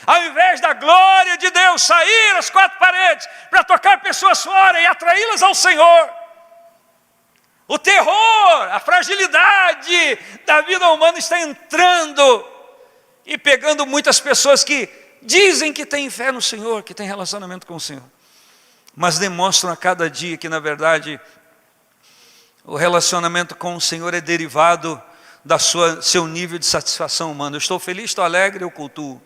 Ao invés da glória de Deus sair às 4 paredes, para tocar pessoas fora e atraí-las ao Senhor, o terror, a fragilidade da vida humana está entrando e pegando muitas pessoas que dizem que têm fé no Senhor, que têm relacionamento com o Senhor, mas demonstram a cada dia que, na verdade, o relacionamento com o Senhor é derivado da seu nível de satisfação humana. Eu estou feliz, estou alegre, eu cultuo.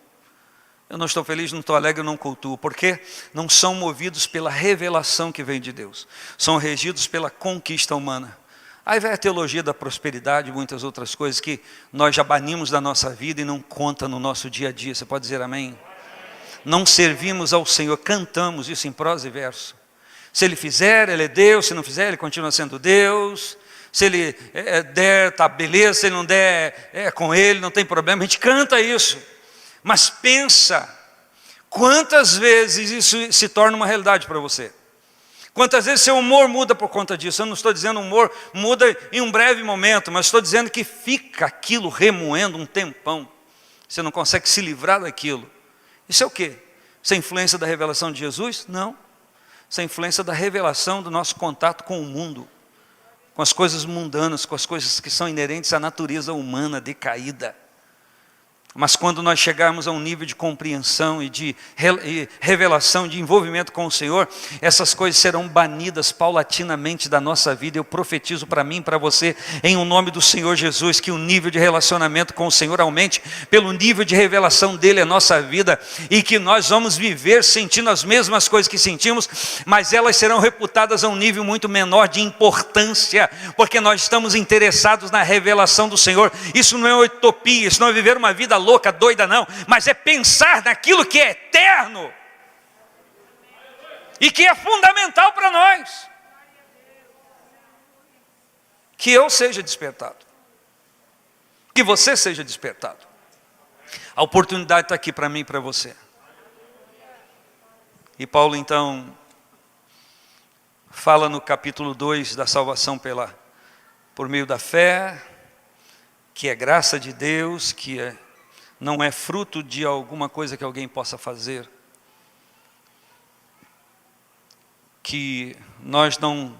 Eu não estou feliz, não estou alegre, eu não cultuo. Porque não são movidos pela revelação que vem de Deus. São regidos pela conquista humana. Aí vem a teologia da prosperidade e muitas outras coisas que nós já banimos da nossa vida e não conta no nosso dia a dia. Você pode dizer amém? Não servimos ao Senhor, cantamos isso em prosa e verso. Se Ele fizer, Ele é Deus. Se não fizer, Ele continua sendo Deus. Se Ele der, tá beleza. Se Ele não der, é com Ele, não tem problema. A gente canta isso. Mas pensa, quantas vezes isso se torna uma realidade para você? Quantas vezes seu humor muda por conta disso? Eu não estou dizendo humor muda em um breve momento, mas estou dizendo que fica aquilo remoendo um tempão. Você não consegue se livrar daquilo. Isso é o quê? Isso é influência da revelação de Jesus? Não. Isso é influência da revelação do nosso contato com o mundo, com as coisas mundanas, com as coisas que são inerentes à natureza humana decaída. Mas quando nós chegarmos a um nível de compreensão e de revelação, de envolvimento com o Senhor, essas coisas serão banidas paulatinamente da nossa vida. Eu profetizo para mim e para você, em o nome do Senhor Jesus, que o nível de relacionamento com o Senhor aumente pelo nível de revelação dele à nossa vida, e que nós vamos viver sentindo as mesmas coisas que sentimos, mas elas serão reputadas a um nível muito menor de importância, porque nós estamos interessados na revelação do Senhor. Isso não é uma utopia, isso não é viver uma vida louca, doida, não, mas é pensar naquilo que é eterno e que é fundamental para nós. Que eu seja despertado, que você seja despertado. A oportunidade está aqui para mim e para você. E Paulo então fala no capítulo 2 da salvação por meio da fé, que é graça de Deus, não é fruto de alguma coisa que alguém possa fazer, que nós não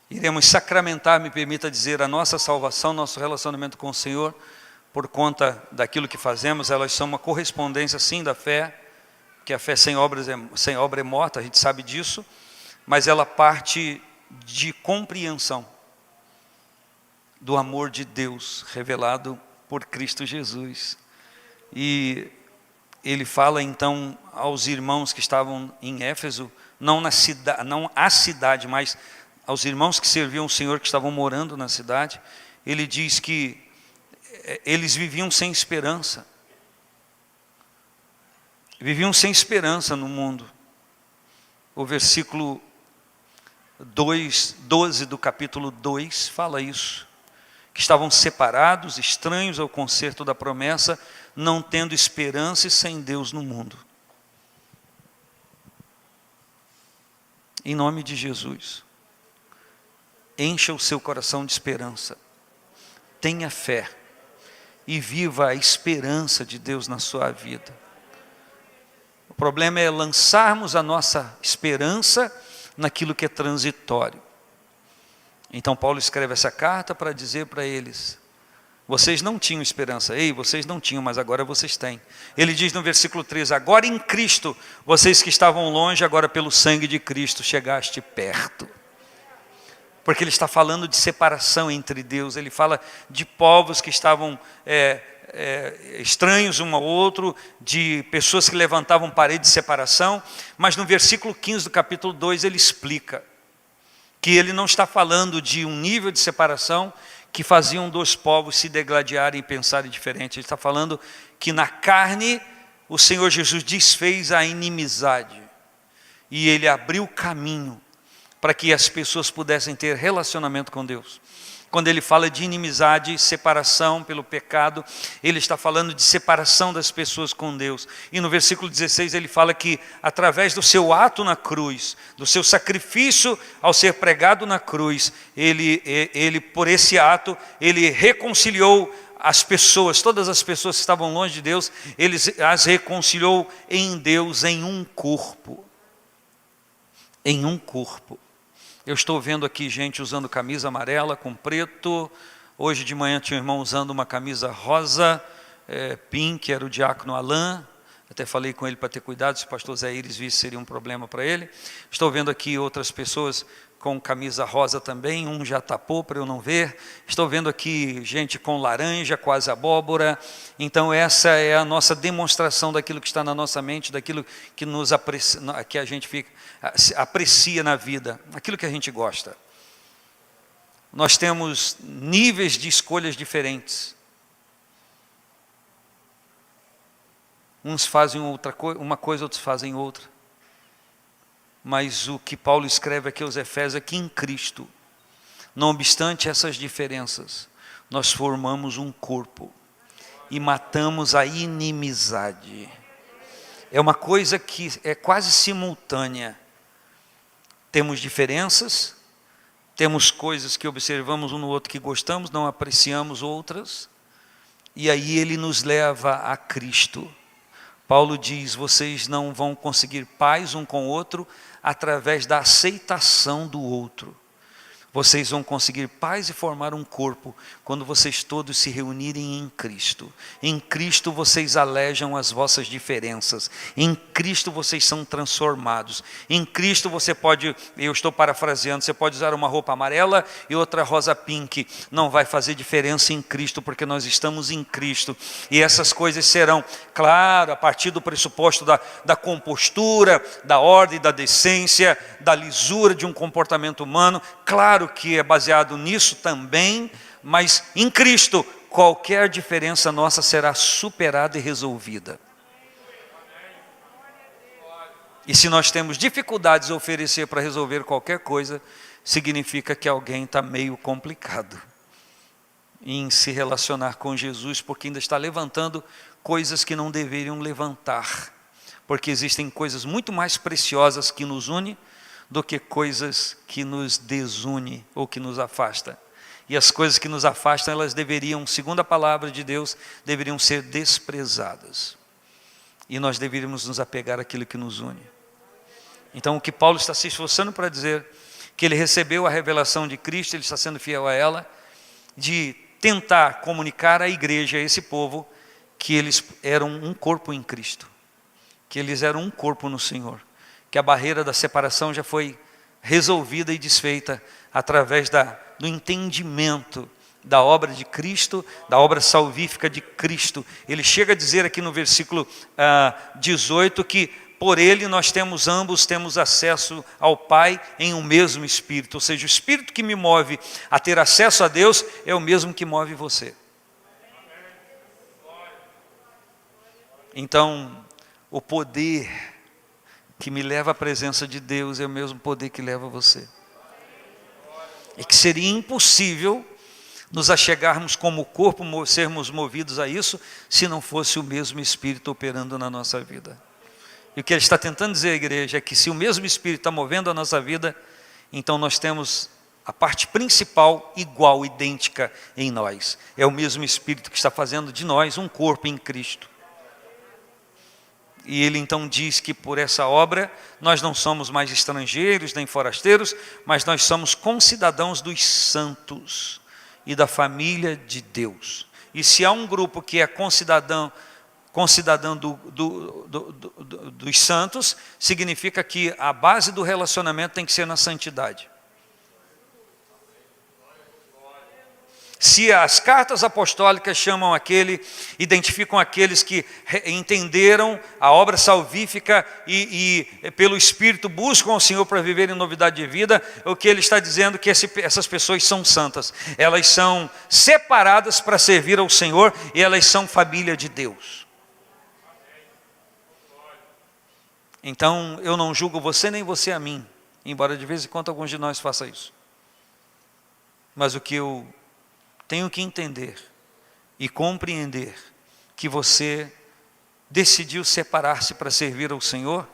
iremos sacramentar, me permita dizer, a nossa salvação, nosso relacionamento com o Senhor, por conta daquilo que fazemos. Elas são uma correspondência sim da fé, que a fé sem obra é morta, a gente sabe disso, mas ela parte de compreensão do amor de Deus revelado por Cristo Jesus. E ele fala então aos irmãos que estavam em Éfeso, não a cidade, mas aos irmãos que serviam o Senhor, que estavam morando na cidade. Ele diz que eles viviam sem esperança. Viviam sem esperança no mundo. O versículo 12 do capítulo 2 fala isso. Que estavam separados, estranhos ao concerto da promessa, não tendo esperança e sem Deus no mundo. Em nome de Jesus, encha o seu coração de esperança, tenha fé e viva a esperança de Deus na sua vida. O problema é lançarmos a nossa esperança naquilo que é transitório. Então Paulo escreve essa carta para dizer para eles: vocês não tinham esperança, vocês não tinham, mas agora vocês têm. Ele diz no versículo 13: agora em Cristo, vocês que estavam longe, agora pelo sangue de Cristo chegaste perto. Porque ele está falando de separação entre Deus, ele fala de povos que estavam estranhos um ao outro, de pessoas que levantavam parede de separação, mas no versículo 15 do capítulo 2 ele explica que ele não está falando de um nível de separação que faziam dois povos se degladiarem e pensarem diferente. Ele está falando que na carne o Senhor Jesus desfez a inimizade e ele abriu caminho para que as pessoas pudessem ter relacionamento com Deus. Quando ele fala de inimizade, separação pelo pecado, ele está falando de separação das pessoas com Deus. E no versículo 16 ele fala que através do seu ato na cruz, do seu sacrifício ao ser pregado na cruz, ele por esse ato, ele reconciliou as pessoas, todas as pessoas que estavam longe de Deus, ele as reconciliou em Deus em um corpo. Em um corpo. Eu estou vendo aqui gente usando camisa amarela com preto. Hoje de manhã tinha um irmão usando uma camisa rosa, pink, era o diácono Alain. Até falei com ele para ter cuidado, se o pastor Zé Iris visse seria um problema para ele. Estou vendo aqui outras pessoas com camisa rosa também, um já tapou para eu não ver. Estou vendo aqui gente com laranja, quase abóbora. Então essa é a nossa demonstração daquilo que está na nossa mente, daquilo que que a gente aprecia na vida, aquilo que a gente gosta. Nós temos níveis de escolhas diferentes. Uns fazem uma coisa, outros fazem outra. Mas o que Paulo escreve aqui aos Efésios é que em Cristo, não obstante essas diferenças, nós formamos um corpo e matamos a inimizade. É uma coisa que é quase simultânea. Temos diferenças, temos coisas que observamos um no outro que gostamos, não apreciamos outras, e aí ele nos leva a Cristo. Paulo diz: vocês não vão conseguir paz um com o outro através da aceitação do outro. Vocês vão conseguir paz e formar um corpo quando vocês todos se reunirem em Cristo. Em Cristo vocês alejam as vossas diferenças. Em Cristo vocês são transformados. Em Cristo você pode, eu estou parafraseando, você pode usar uma roupa amarela e outra rosa pink. Não vai fazer diferença em Cristo, porque nós estamos em Cristo. E essas coisas serão, claro, a partir do pressuposto da compostura, da ordem, da decência, da lisura de um comportamento humano. Claro que é baseado nisso também, mas em Cristo, qualquer diferença nossa será superada e resolvida. E se nós temos dificuldades a oferecer para resolver qualquer coisa, significa que alguém está meio complicado em se relacionar com Jesus, porque ainda está levantando coisas que não deveriam levantar, porque existem coisas muito mais preciosas que nos unem do que coisas que nos desune ou que nos afasta. E as coisas que nos afastam, elas deveriam, segundo a palavra de Deus, deveriam ser desprezadas. E nós deveríamos nos apegar àquilo que nos une. Então o que Paulo está se esforçando para dizer, que ele recebeu a revelação de Cristo, ele está sendo fiel a ela, de tentar comunicar à igreja, a esse povo, que eles eram um corpo em Cristo, que eles eram um corpo no Senhor, que a barreira da separação já foi resolvida e desfeita através do entendimento da obra de Cristo, da obra salvífica de Cristo. Ele chega a dizer aqui no versículo 18 que por ele nós temos acesso ao Pai em um mesmo Espírito, ou seja, o Espírito que me move a ter acesso a Deus é o mesmo que move você. Então, o poder que me leva à presença de Deus é o mesmo poder que leva você. E que seria impossível nos achegarmos como corpo, sermos movidos a isso, se não fosse o mesmo Espírito operando na nossa vida. E o que ele está tentando dizer à igreja é que se o mesmo Espírito está movendo a nossa vida, então nós temos a parte principal igual, idêntica em nós. É o mesmo Espírito que está fazendo de nós um corpo em Cristo. E ele então diz que por essa obra nós não somos mais estrangeiros nem forasteiros, mas nós somos concidadãos dos santos e da família de Deus. E se há um grupo que é concidadão dos santos, significa que a base do relacionamento tem que ser na santidade. Se as cartas apostólicas identificam aqueles que entenderam a obra salvífica e pelo Espírito buscam o Senhor para viver em novidade de vida, o que ele está dizendo é que essas pessoas são santas. Elas são separadas para servir ao Senhor e elas são família de Deus. Então eu não julgo você nem você a mim, embora de vez em quando alguns de nós façam isso. Mas o que eu tenho que entender e compreender que você decidiu separar-se para servir ao Senhor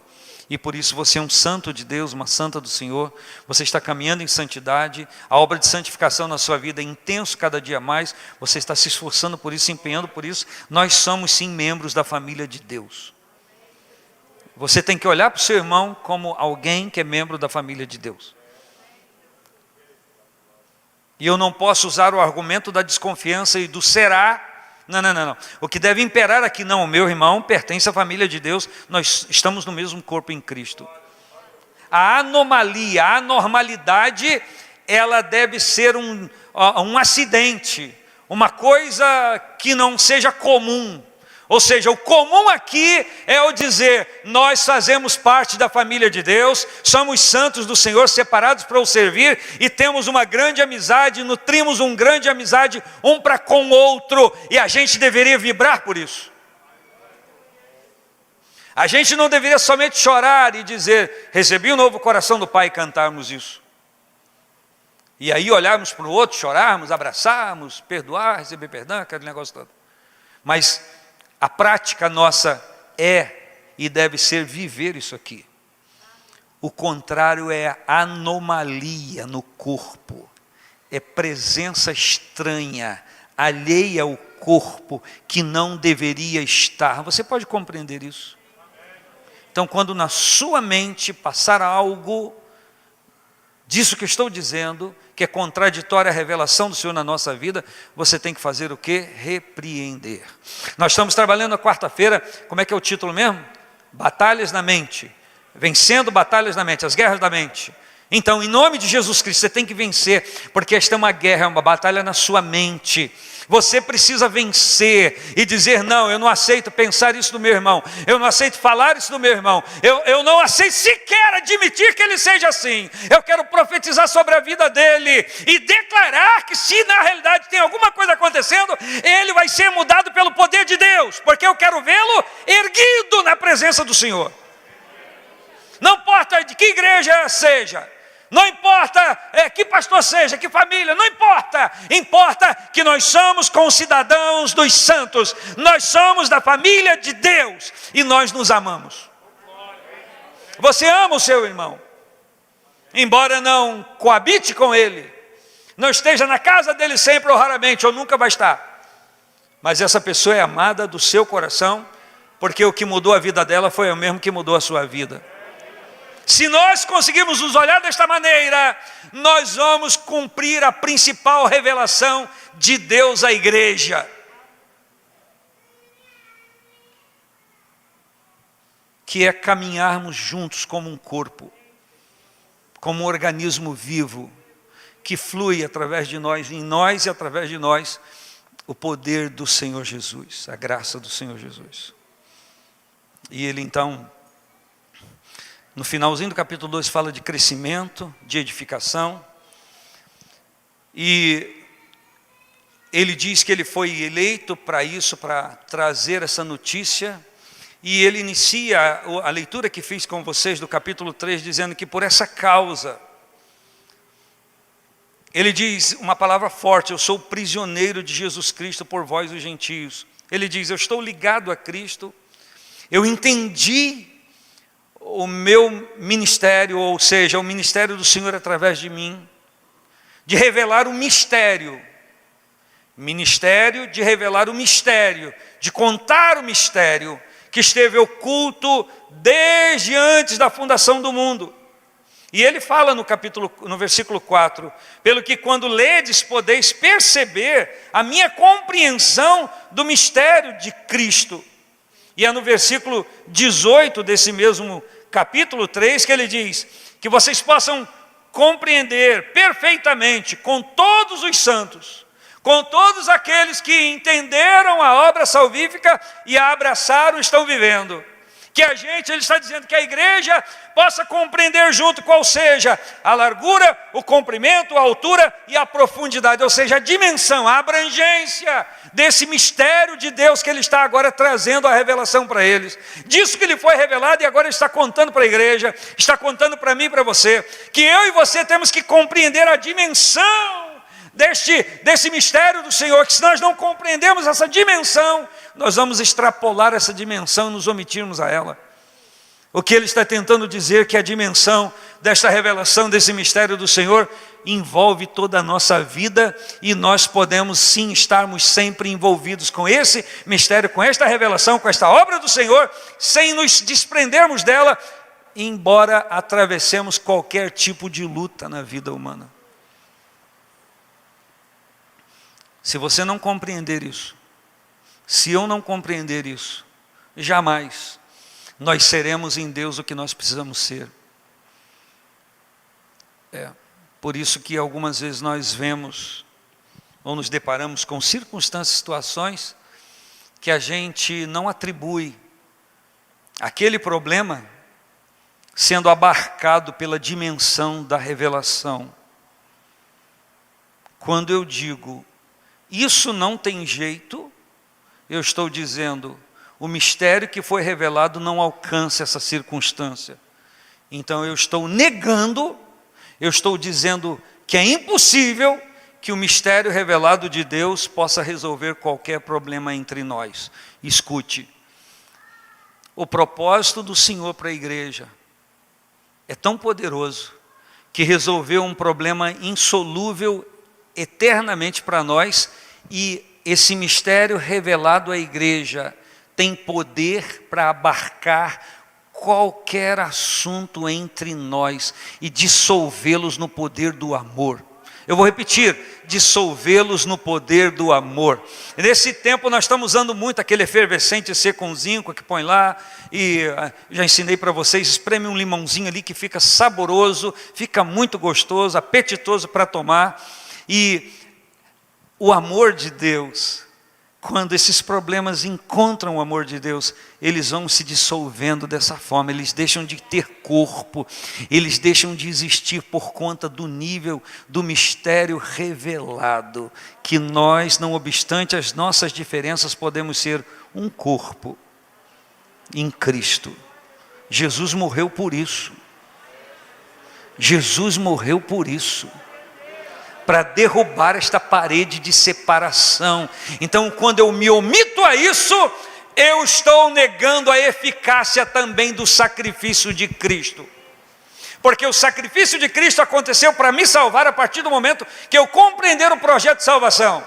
e por isso você é um santo de Deus, uma santa do Senhor. Você está caminhando em santidade, a obra de santificação na sua vida é intenso cada dia mais. Você está se esforçando por isso, se empenhando por isso. Nós somos sim membros da família de Deus. Você tem que olhar para o seu irmão como alguém que é membro da família de Deus. E eu não posso usar o argumento da desconfiança e do será. Não. O que deve imperar aqui, não, o meu irmão pertence à família de Deus, nós estamos no mesmo corpo em Cristo. A anomalia, a anormalidade, ela deve ser um acidente, uma coisa que não seja comum. Ou seja, o comum aqui é o dizer, nós fazemos parte da família de Deus, somos santos do Senhor, separados para o servir, e temos uma grande amizade, nutrimos uma grande amizade um para com o outro, e a gente deveria vibrar por isso. A gente não deveria somente chorar e dizer, recebi um novo coração do Pai, e cantarmos isso. E aí olharmos para o outro, chorarmos, abraçarmos, perdoar, receber perdão, aquele negócio todo. Mas a prática nossa é e deve ser viver isso aqui. O contrário é anomalia no corpo, é presença estranha, alheia ao corpo, que não deveria estar. Você pode compreender isso? Então, quando na sua mente passar algo disso que estou dizendo, que é contraditória à revelação do Senhor na nossa vida, você tem que fazer o quê? Repreender. Nós estamos trabalhando na quarta-feira, como é que é o título mesmo? Batalhas na mente. Vencendo batalhas na mente, as guerras da mente. Então, em nome de Jesus Cristo, você tem que vencer, porque esta é uma guerra, é uma batalha na sua mente. Você precisa vencer e dizer: não, eu não aceito pensar isso do meu irmão, eu não aceito falar isso do meu irmão, eu não aceito sequer admitir que ele seja assim. Eu quero profetizar sobre a vida dele e declarar que, se na realidade tem alguma coisa acontecendo, ele vai ser mudado pelo poder de Deus, porque eu quero vê-lo erguido na presença do Senhor. Não importa de que igreja seja, não importa que pastor seja, que família, não importa. Importa que nós somos concidadãos dos santos. Nós somos da família de Deus e nós nos amamos. Você ama o seu irmão, embora não coabite com ele, não esteja na casa dele sempre ou raramente, ou nunca vai estar. Mas essa pessoa é amada do seu coração, porque o que mudou a vida dela foi o mesmo que mudou a sua vida. Se nós conseguirmos nos olhar desta maneira, nós vamos cumprir a principal revelação de Deus à igreja, que é caminharmos juntos como um corpo, como um organismo vivo, que flui através de nós, em nós e através de nós, o poder do Senhor Jesus, a graça do Senhor Jesus. E ele então, no finalzinho do capítulo 2, fala de crescimento, de edificação. E ele diz que ele foi eleito para isso, para trazer essa notícia. E ele inicia a leitura que fiz com vocês do capítulo 3, dizendo que por essa causa, ele diz uma palavra forte: eu sou prisioneiro de Jesus Cristo por vós os gentios. Ele diz: eu estou ligado a Cristo, eu entendi o meu ministério, ou seja, o ministério do Senhor através de mim, de revelar o mistério, ministério de revelar o mistério, de contar o mistério que esteve oculto desde antes da fundação do mundo. E ele fala no versículo 4, pelo que quando ledes podeis perceber a minha compreensão do mistério de Cristo. E é no versículo 18 desse mesmo capítulo 3 que ele diz que vocês possam compreender perfeitamente com todos os santos, com todos aqueles que entenderam a obra salvífica e a abraçaram e estão vivendo. Que a gente, ele está dizendo que a igreja possa compreender junto qual seja a largura, o comprimento, a altura e a profundidade, ou seja, a dimensão, a abrangência desse mistério de Deus que ele está agora trazendo a revelação para eles. Disso que ele foi revelado e agora ele está contando para a igreja, está contando para mim e para você, que eu e você temos que compreender a dimensão desse mistério do Senhor, que se nós não compreendemos essa dimensão, nós vamos extrapolar essa dimensão e nos omitirmos a ela. O que ele está tentando dizer que a dimensão desta revelação, desse mistério do Senhor, envolve toda a nossa vida, e nós podemos sim estarmos sempre envolvidos com esse mistério, com esta revelação, com esta obra do Senhor, sem nos desprendermos dela, embora atravessemos qualquer tipo de luta na vida humana. Se você não compreender isso, se eu não compreender isso, jamais nós seremos em Deus o que nós precisamos ser. Por isso que algumas vezes nós vemos ou nos deparamos com circunstâncias, situações que a gente não atribui aquele problema sendo abarcado pela dimensão da revelação. Quando eu digo isso não tem jeito, eu estou dizendo, o mistério que foi revelado não alcança essa circunstância. Então eu estou negando, eu estou dizendo que é impossível que o mistério revelado de Deus possa resolver qualquer problema entre nós. Escute, o propósito do Senhor para a igreja é tão poderoso que resolveu um problema insolúvel eternamente para nós, e esse mistério revelado à igreja tem poder para abarcar qualquer assunto entre nós e dissolvê-los no poder do amor. Eu vou repetir, dissolvê-los no poder do amor. E nesse tempo nós estamos usando muito aquele efervescente C com zinco que põe lá, e já ensinei para vocês, espreme um limãozinho ali que fica saboroso, fica muito gostoso, apetitoso para tomar. E o amor de Deus, quando esses problemas encontram o amor de Deus, eles vão se dissolvendo dessa forma, eles deixam de ter corpo, eles deixam de existir por conta do nível do mistério revelado, que nós, não obstante as nossas diferenças, podemos ser um corpo em Cristo. Jesus morreu por isso. Jesus morreu por isso, para derrubar esta parede de separação. Então, quando eu me omito a isso, eu estou negando a eficácia também do sacrifício de Cristo. Porque o sacrifício de Cristo aconteceu para me salvar a partir do momento que eu compreender o projeto de salvação,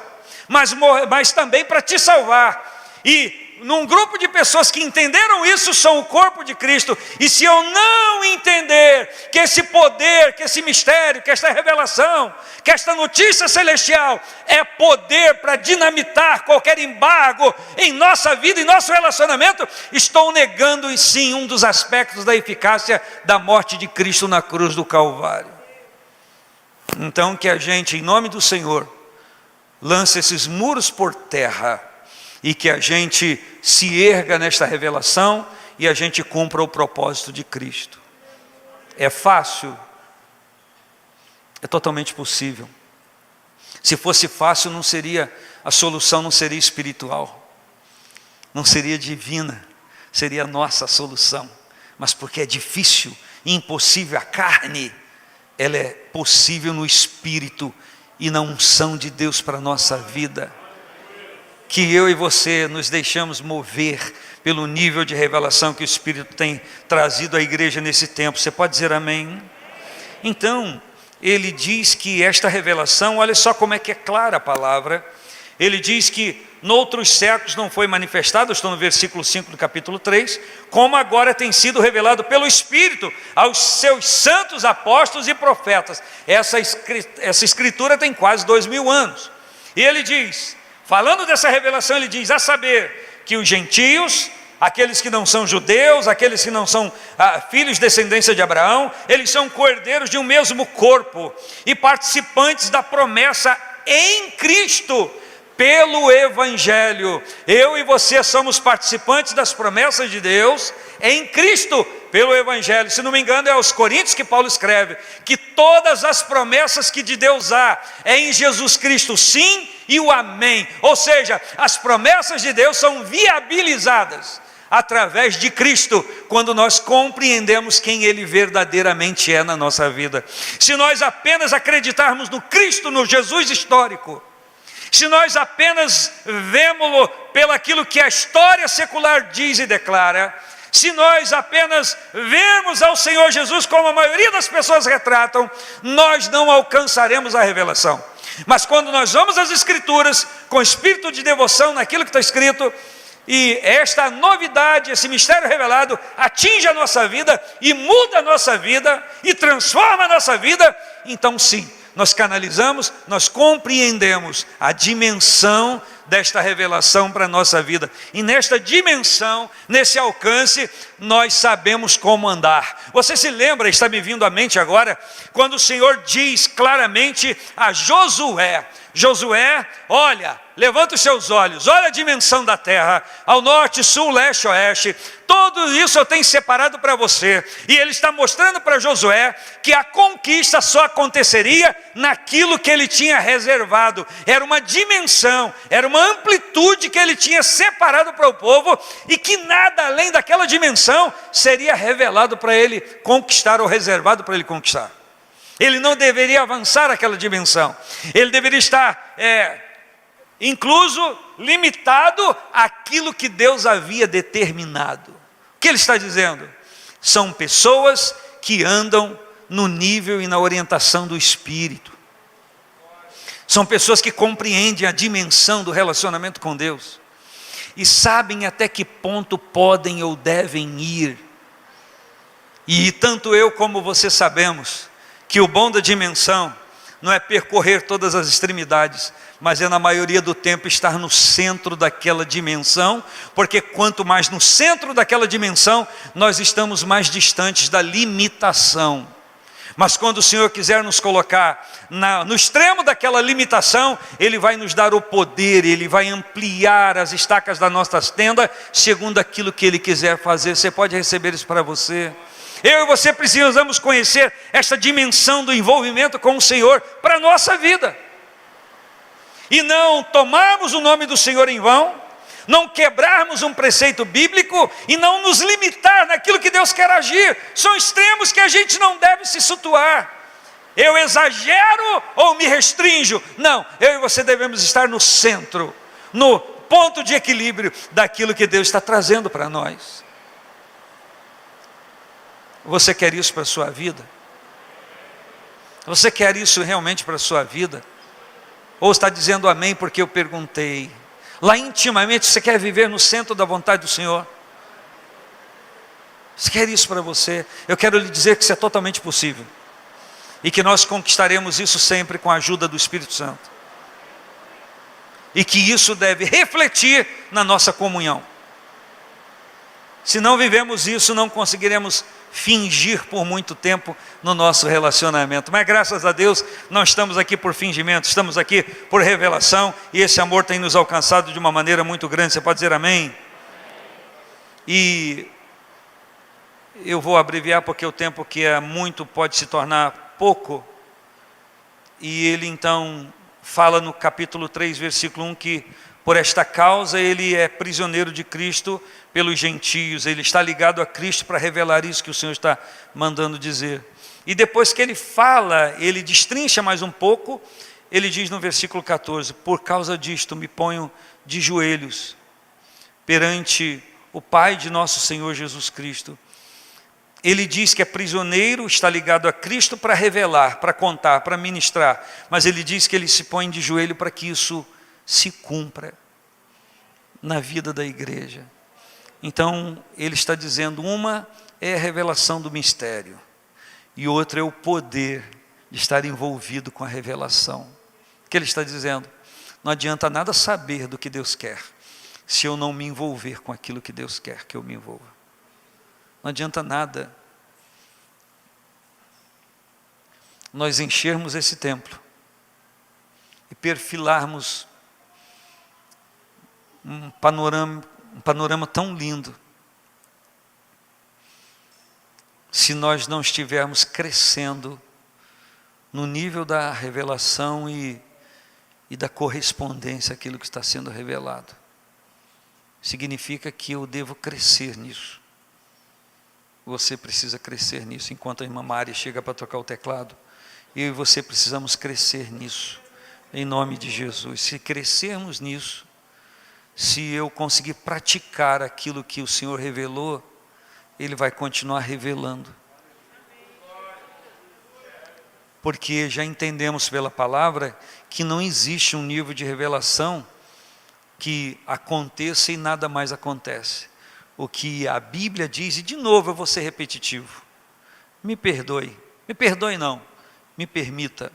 mas também para te salvar. E num grupo de pessoas que entenderam isso, são o corpo de Cristo. E se eu não entender que esse poder, que esse mistério, que esta revelação, que esta notícia celestial é poder para dinamitar qualquer embargo em nossa vida, em nosso relacionamento, estou negando sim um dos aspectos da eficácia da morte de Cristo na cruz do Calvário. Então que a gente, em nome do Senhor, lance esses muros por terra, e que a gente se erga nesta revelação e a gente cumpra o propósito de Cristo. É fácil? É totalmente possível. Se fosse fácil, a solução não seria espiritual, não seria divina, seria a nossa solução. Mas porque é difícil e impossível a carne, ela é possível no Espírito e na unção de Deus para a nossa vida. Que eu e você nos deixamos mover pelo nível de revelação que o Espírito tem trazido à igreja nesse tempo. Você pode dizer amém? Então, ele diz que esta revelação, olha só como é que é clara a palavra. Ele diz que noutros séculos não foi manifestado, estou no versículo 5 do capítulo 3, como agora tem sido revelado pelo Espírito aos seus santos apóstolos e profetas. Essa escritura tem quase 2000 anos. E ele diz, falando dessa revelação, ele diz, a saber que os gentios, aqueles que não são judeus, aqueles que não são filhos de descendência de Abraão, eles são cordeiros de um mesmo corpo e participantes da promessa em Cristo pelo Evangelho. Eu e você somos participantes das promessas de Deus em Cristo pelo Evangelho. Se não me engano, é aos Coríntios que Paulo escreve que todas as promessas que de Deus há é em Jesus Cristo, sim e o amém. Ou seja, as promessas de Deus são viabilizadas através de Cristo, quando nós compreendemos quem Ele verdadeiramente é na nossa vida. Se nós apenas acreditarmos no Cristo, no Jesus histórico, se nós apenas vemos-lo pelaquilo que a história secular diz e declara, se nós apenas vemos ao Senhor Jesus como a maioria das pessoas retratam, nós não alcançaremos a revelação. Mas quando nós vamos às Escrituras, com espírito de devoção naquilo que está escrito, e esta novidade, esse mistério revelado, atinge a nossa vida, e muda a nossa vida, e transforma a nossa vida, então sim, nós canalizamos, nós compreendemos a dimensão desta revelação para a nossa vida. E nesta dimensão, nesse alcance, nós sabemos como andar. Você se lembra, está me vindo à mente agora, quando o Senhor diz claramente a Josué, Josué, olha, levanta os seus olhos, olha a dimensão da terra, ao norte, sul, leste, oeste, tudo isso eu tenho separado para você. E ele está mostrando para Josué que a conquista só aconteceria naquilo que ele tinha reservado. Era uma dimensão, era uma amplitude que ele tinha separado para o povo, e que nada além daquela dimensão seria revelado para ele conquistar, ou reservado para ele conquistar. Ele não deveria avançar aquela dimensão, ele deveria estar incluso, limitado àquilo que Deus havia determinado. O que ele está dizendo? São pessoas que andam no nível e na orientação do Espírito. São pessoas que compreendem a dimensão do relacionamento com Deus e sabem até que ponto podem ou devem ir E tanto eu como você sabemos que o bom da dimensão não é percorrer todas as extremidades, mas é na maioria do tempo estar no centro daquela dimensão, porque quanto mais no centro daquela dimensão, nós estamos mais distantes da limitação. Mas quando o Senhor quiser nos colocar no extremo daquela limitação, Ele vai nos dar o poder, Ele vai ampliar as estacas da nossa tenda, segundo aquilo que Ele quiser fazer. Você pode receber isso para você? Eu e você precisamos conhecer esta dimensão do envolvimento com o Senhor para a nossa vida. E não tomarmos o nome do Senhor em vão, não quebrarmos um preceito bíblico e não nos limitar naquilo que Deus quer agir. São extremos que a gente não deve se situar. Eu exagero ou me restrinjo? Não, eu e você devemos estar no centro, no ponto de equilíbrio daquilo que Deus está trazendo para nós. Você quer isso para a sua vida? Você quer isso realmente para a sua vida? Ou está dizendo amém porque eu perguntei? Lá intimamente você quer viver no centro da vontade do Senhor? Você quer isso para você? Eu quero lhe dizer que isso é totalmente possível. E que nós conquistaremos isso sempre com a ajuda do Espírito Santo. E que isso deve refletir na nossa comunhão. Se não vivemos isso, não conseguiremos fingir por muito tempo no nosso relacionamento. Mas graças a Deus, não estamos aqui por fingimento, estamos aqui por revelação, e esse amor tem nos alcançado de uma maneira muito grande. Você pode dizer amém? E eu vou abreviar porque o tempo que é muito pode se tornar pouco. E ele então fala no capítulo 3, versículo 1, que por esta causa ele é prisioneiro de Cristo pelos gentios. Ele está ligado a Cristo para revelar isso que o Senhor está mandando dizer. E depois que ele fala, ele destrincha mais um pouco. Ele diz no versículo 14: por causa disto me ponho de joelhos perante o Pai de nosso Senhor Jesus Cristo. Ele diz que é prisioneiro, está ligado a Cristo para revelar, para contar, para ministrar. Mas ele diz que ele se põe de joelho para que isso se cumpra na vida da igreja. Então ele está dizendo, uma é a revelação do mistério e outra é o poder de estar envolvido com a revelação. O que ele está dizendo? Não adianta nada saber do que Deus quer se eu não me envolver com aquilo que Deus quer que eu me envolva. Não adianta nada nós enchermos esse templo e perfilarmos um panorama tão lindo, se nós não estivermos crescendo no nível da revelação e da correspondência àquilo que está sendo revelado. Significa que eu devo crescer nisso. Você precisa crescer nisso. Enquanto a irmã Mária chega para tocar o teclado, eu e você precisamos crescer nisso, em nome de Jesus. Se crescermos nisso, se eu conseguir praticar aquilo que o Senhor revelou, Ele vai continuar revelando. Porque já entendemos pela palavra que não existe um nível de revelação que aconteça e nada mais acontece. O que a Bíblia diz, e de novo eu vou ser repetitivo, me perdoe não, me permita,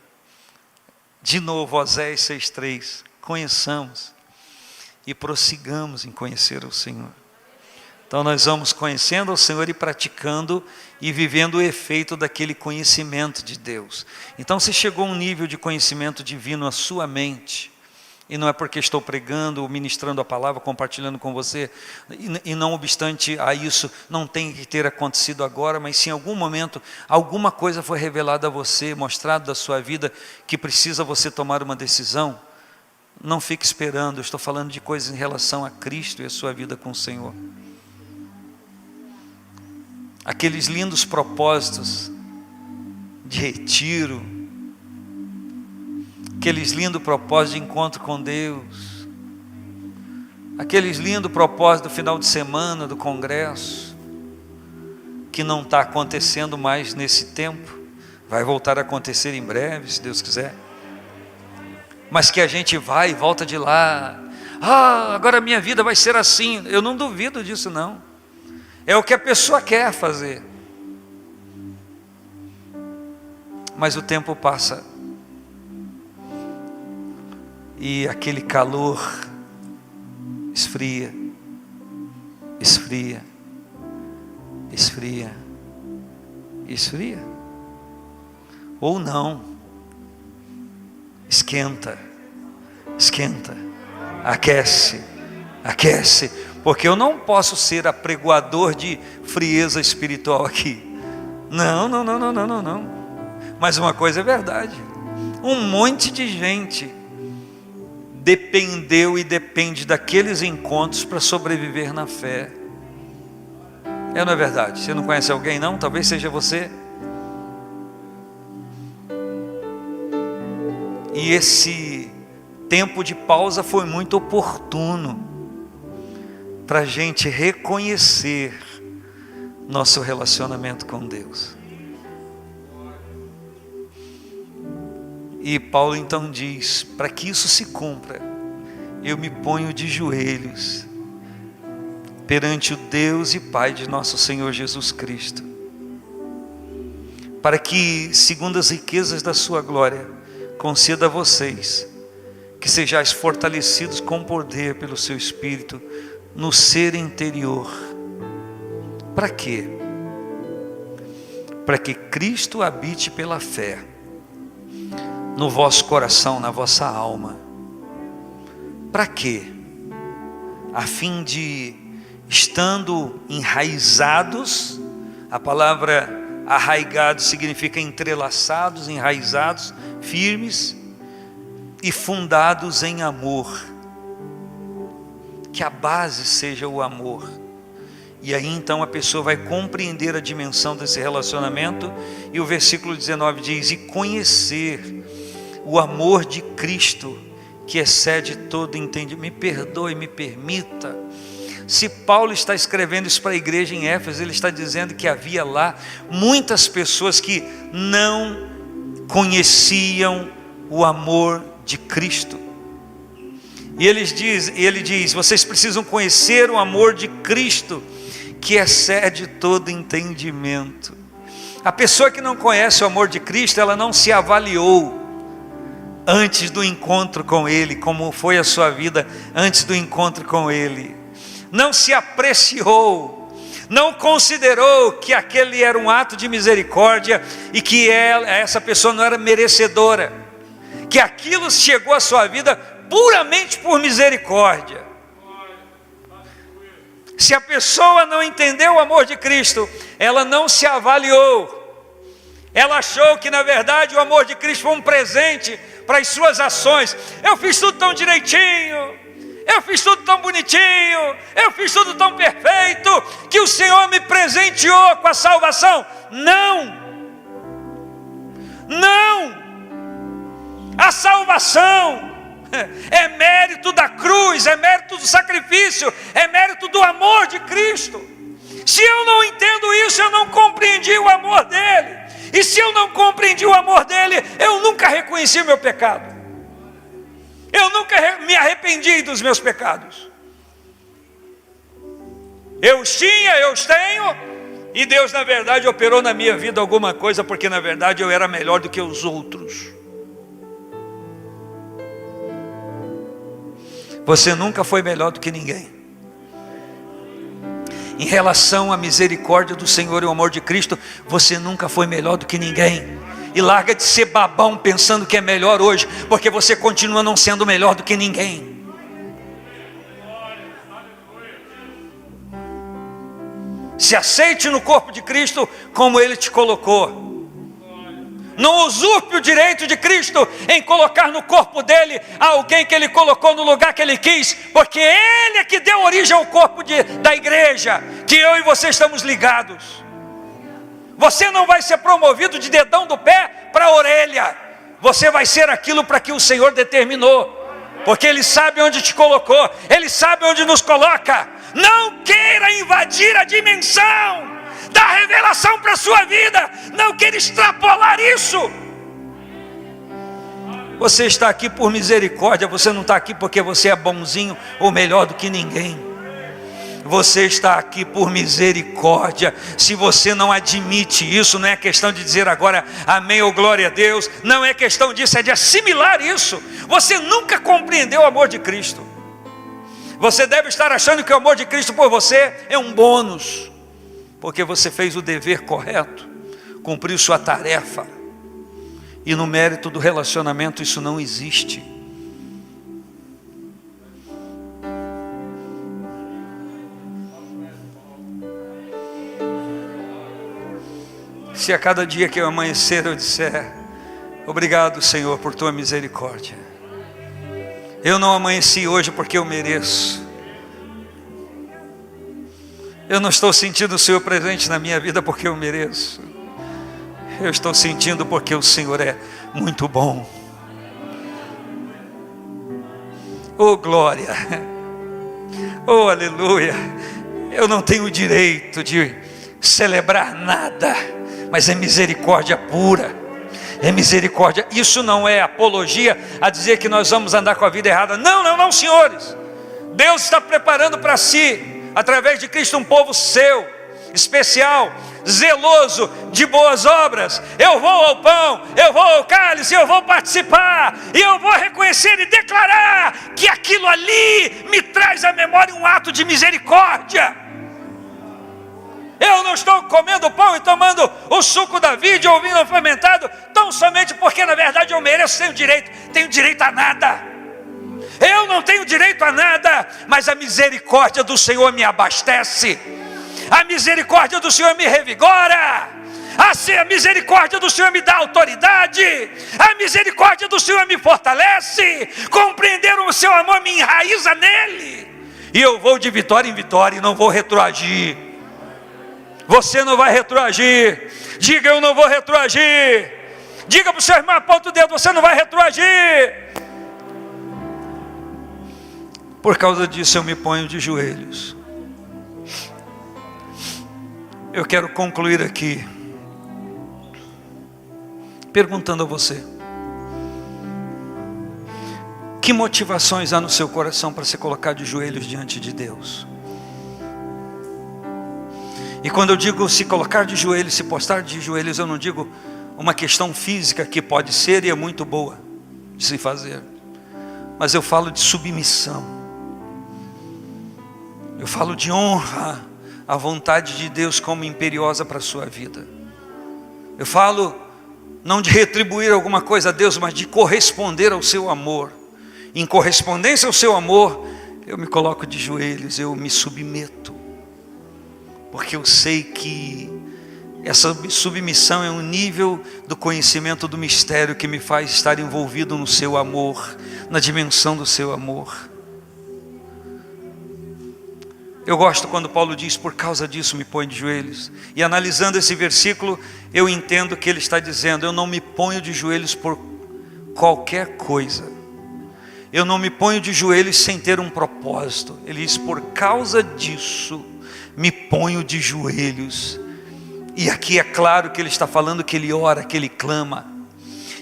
de novo, Oséias 6,3, conheçamos e prossigamos em conhecer o Senhor. Então nós vamos conhecendo o Senhor e praticando e vivendo o efeito daquele conhecimento de Deus. Então se chegou a um nível de conhecimento divino na sua mente, e não é porque estou pregando ou ministrando a palavra, compartilhando com você, e não obstante a isso, não tem que ter acontecido agora, mas se em algum momento, alguma coisa foi revelada a você, mostrado da sua vida, que precisa você tomar uma decisão, não fique esperando. Eu estou falando de coisas em relação a Cristo e a sua vida com o Senhor. Aqueles lindos propósitos de retiro, aqueles lindos propósitos de encontro com Deus, aqueles lindos propósitos do final de semana, do congresso, que não está acontecendo mais nesse tempo, vai voltar a acontecer em breve, se Deus quiser, mas que a gente vai e volta de lá, agora a minha vida vai ser assim. Eu não duvido disso não, é o que a pessoa quer fazer, mas o tempo passa e aquele calor esfria, esfria, esfria, esfria, ou não, esquenta, esquenta, aquece, aquece, porque eu não posso ser apregoador de frieza espiritual aqui. Não, não, não, não, não, não, não. Mas uma coisa é verdade, um monte de gente dependeu e depende daqueles encontros para sobreviver na fé. Não é verdade? Você não conhece alguém não? Talvez seja você. E esse tempo de pausa foi muito oportuno para a gente reconhecer nosso relacionamento com Deus. E Paulo então diz: para que isso se cumpra, eu me ponho de joelhos perante o Deus e Pai de nosso Senhor Jesus Cristo, para que, segundo as riquezas da sua glória, conceda a vocês que sejais fortalecidos com poder pelo seu Espírito no ser interior. Para quê? Para que Cristo habite pela fé no vosso coração, na vossa alma. Para quê? A fim de, estando enraizados, a palavra arraigados significa entrelaçados, enraizados, firmes e fundados em amor. Que a base seja o amor. E aí então a pessoa vai compreender a dimensão desse relacionamento. E o versículo 19 diz: e conhecer o amor de Cristo, que excede todo entendimento. Me perdoe, me permita. Se Paulo está escrevendo isso para a igreja em Éfeso, ele está dizendo que havia lá muitas pessoas que não conheciam o amor de Cristo. E ele diz: vocês precisam conhecer o amor de Cristo, que excede todo entendimento. A pessoa que não conhece o amor de Cristo, ela não se avaliou antes do encontro com Ele, como foi a sua vida antes do encontro com Ele. Não se apreciou, não considerou que aquele era um ato de misericórdia e que essa pessoa não era merecedora, que aquilo chegou à sua vida puramente por misericórdia. Se a pessoa não entendeu o amor de Cristo, ela não se avaliou. Ela achou que na verdade o amor de Cristo foi um presente para as suas ações. Eu fiz tudo tão direitinho, eu fiz tudo tão bonitinho, eu fiz tudo tão perfeito, que o Senhor me presenteou com a salvação. Não, não, a salvação é mérito da cruz, é mérito do sacrifício, é mérito do amor de Cristo. Se eu não entendo isso, eu não compreendi o amor dele. E se eu não compreendi o amor dele, eu nunca reconheci o meu pecado. Eu nunca me arrependi dos meus pecados. Eu os tenho, e Deus na verdade operou na minha vida alguma coisa, porque na verdade eu era melhor do que os outros. Você nunca foi melhor do que ninguém. Em relação à misericórdia do Senhor e o amor de Cristo, você nunca foi melhor do que ninguém. E larga de ser babão pensando que é melhor hoje, porque você continua não sendo melhor do que ninguém. Se aceite no corpo de Cristo como Ele te colocou. Não usurpe o direito de Cristo em colocar no corpo dele alguém que Ele colocou no lugar que Ele quis, porque Ele é que deu origem ao corpo da igreja, que eu e você estamos ligados. Você não vai ser promovido de dedão do pé para a orelha. Você vai ser aquilo para que o Senhor determinou, porque Ele sabe onde te colocou, Ele sabe onde nos coloca. Não queira invadir a dimensão da revelação para a sua vida. Não queira extrapolar isso. Você está aqui por misericórdia. Você não está aqui porque você é bonzinho ou melhor do que ninguém. Você está aqui por misericórdia. Se você não admite isso, não é questão de dizer agora amém ou glória a Deus, não é questão disso, é de assimilar isso. Você nunca compreendeu o amor de Cristo. Você deve estar achando que o amor de Cristo por você é um bônus, porque você fez o dever correto, cumpriu sua tarefa. E no mérito do relacionamento isso não existe. Se a cada dia que eu amanhecer eu disser obrigado, Senhor, por tua misericórdia. Eu não amanheci hoje porque eu mereço. Eu não estou sentindo o Senhor presente na minha vida porque eu mereço. Eu estou sentindo porque o Senhor é muito bom. Oh glória, oh aleluia. Eu não tenho direito de celebrar nada, mas é misericórdia pura, é misericórdia. Isso não é apologia a dizer que nós vamos andar com a vida errada. Não, não, não, senhores. Deus está preparando para si, através de Cristo, um povo seu, especial, zeloso de boas obras. Eu vou ao pão, eu vou ao cálice, eu vou participar, e eu vou reconhecer e declarar que aquilo ali me traz à memória um ato de misericórdia. Eu não estou comendo pão e tomando o suco da vide ou vinho fermentado tão somente porque na verdade eu mereço, tenho direito a nada. Eu não tenho direito a nada, mas a misericórdia do Senhor me abastece, a misericórdia do Senhor me revigora, a misericórdia do Senhor me dá autoridade, a misericórdia do Senhor me fortalece. Compreender o seu amor me enraiza nele, e eu vou de vitória em vitória e não vou retroagir. Você não vai retroagir. Diga, eu não vou retroagir. Diga para o seu irmão, aponta o dedo, você não vai retroagir. Por causa disso eu me ponho de joelhos. Eu quero concluir aqui perguntando a você: que motivações há no seu coração para se colocar de joelhos diante de Deus? E quando eu digo se colocar de joelhos, se postar de joelhos, eu não digo uma questão física, que pode ser e é muito boa de se fazer, mas eu falo de submissão. Eu falo de honra à vontade de Deus como imperiosa para a sua vida. Eu falo não de retribuir alguma coisa a Deus, mas de corresponder ao seu amor. Em correspondência ao seu amor, eu me coloco de joelhos, eu me submeto, porque eu sei que essa submissão é um nível do conhecimento do mistério que me faz estar envolvido no seu amor, na dimensão do seu amor. Eu gosto quando Paulo diz, por causa disso me ponho de joelhos. E analisando esse versículo, eu entendo que ele está dizendo, eu não me ponho de joelhos por qualquer coisa. Eu não me ponho de joelhos sem ter um propósito. Ele diz, por causa disso me ponho de joelhos. E aqui é claro que ele está falando que ele ora, que ele clama.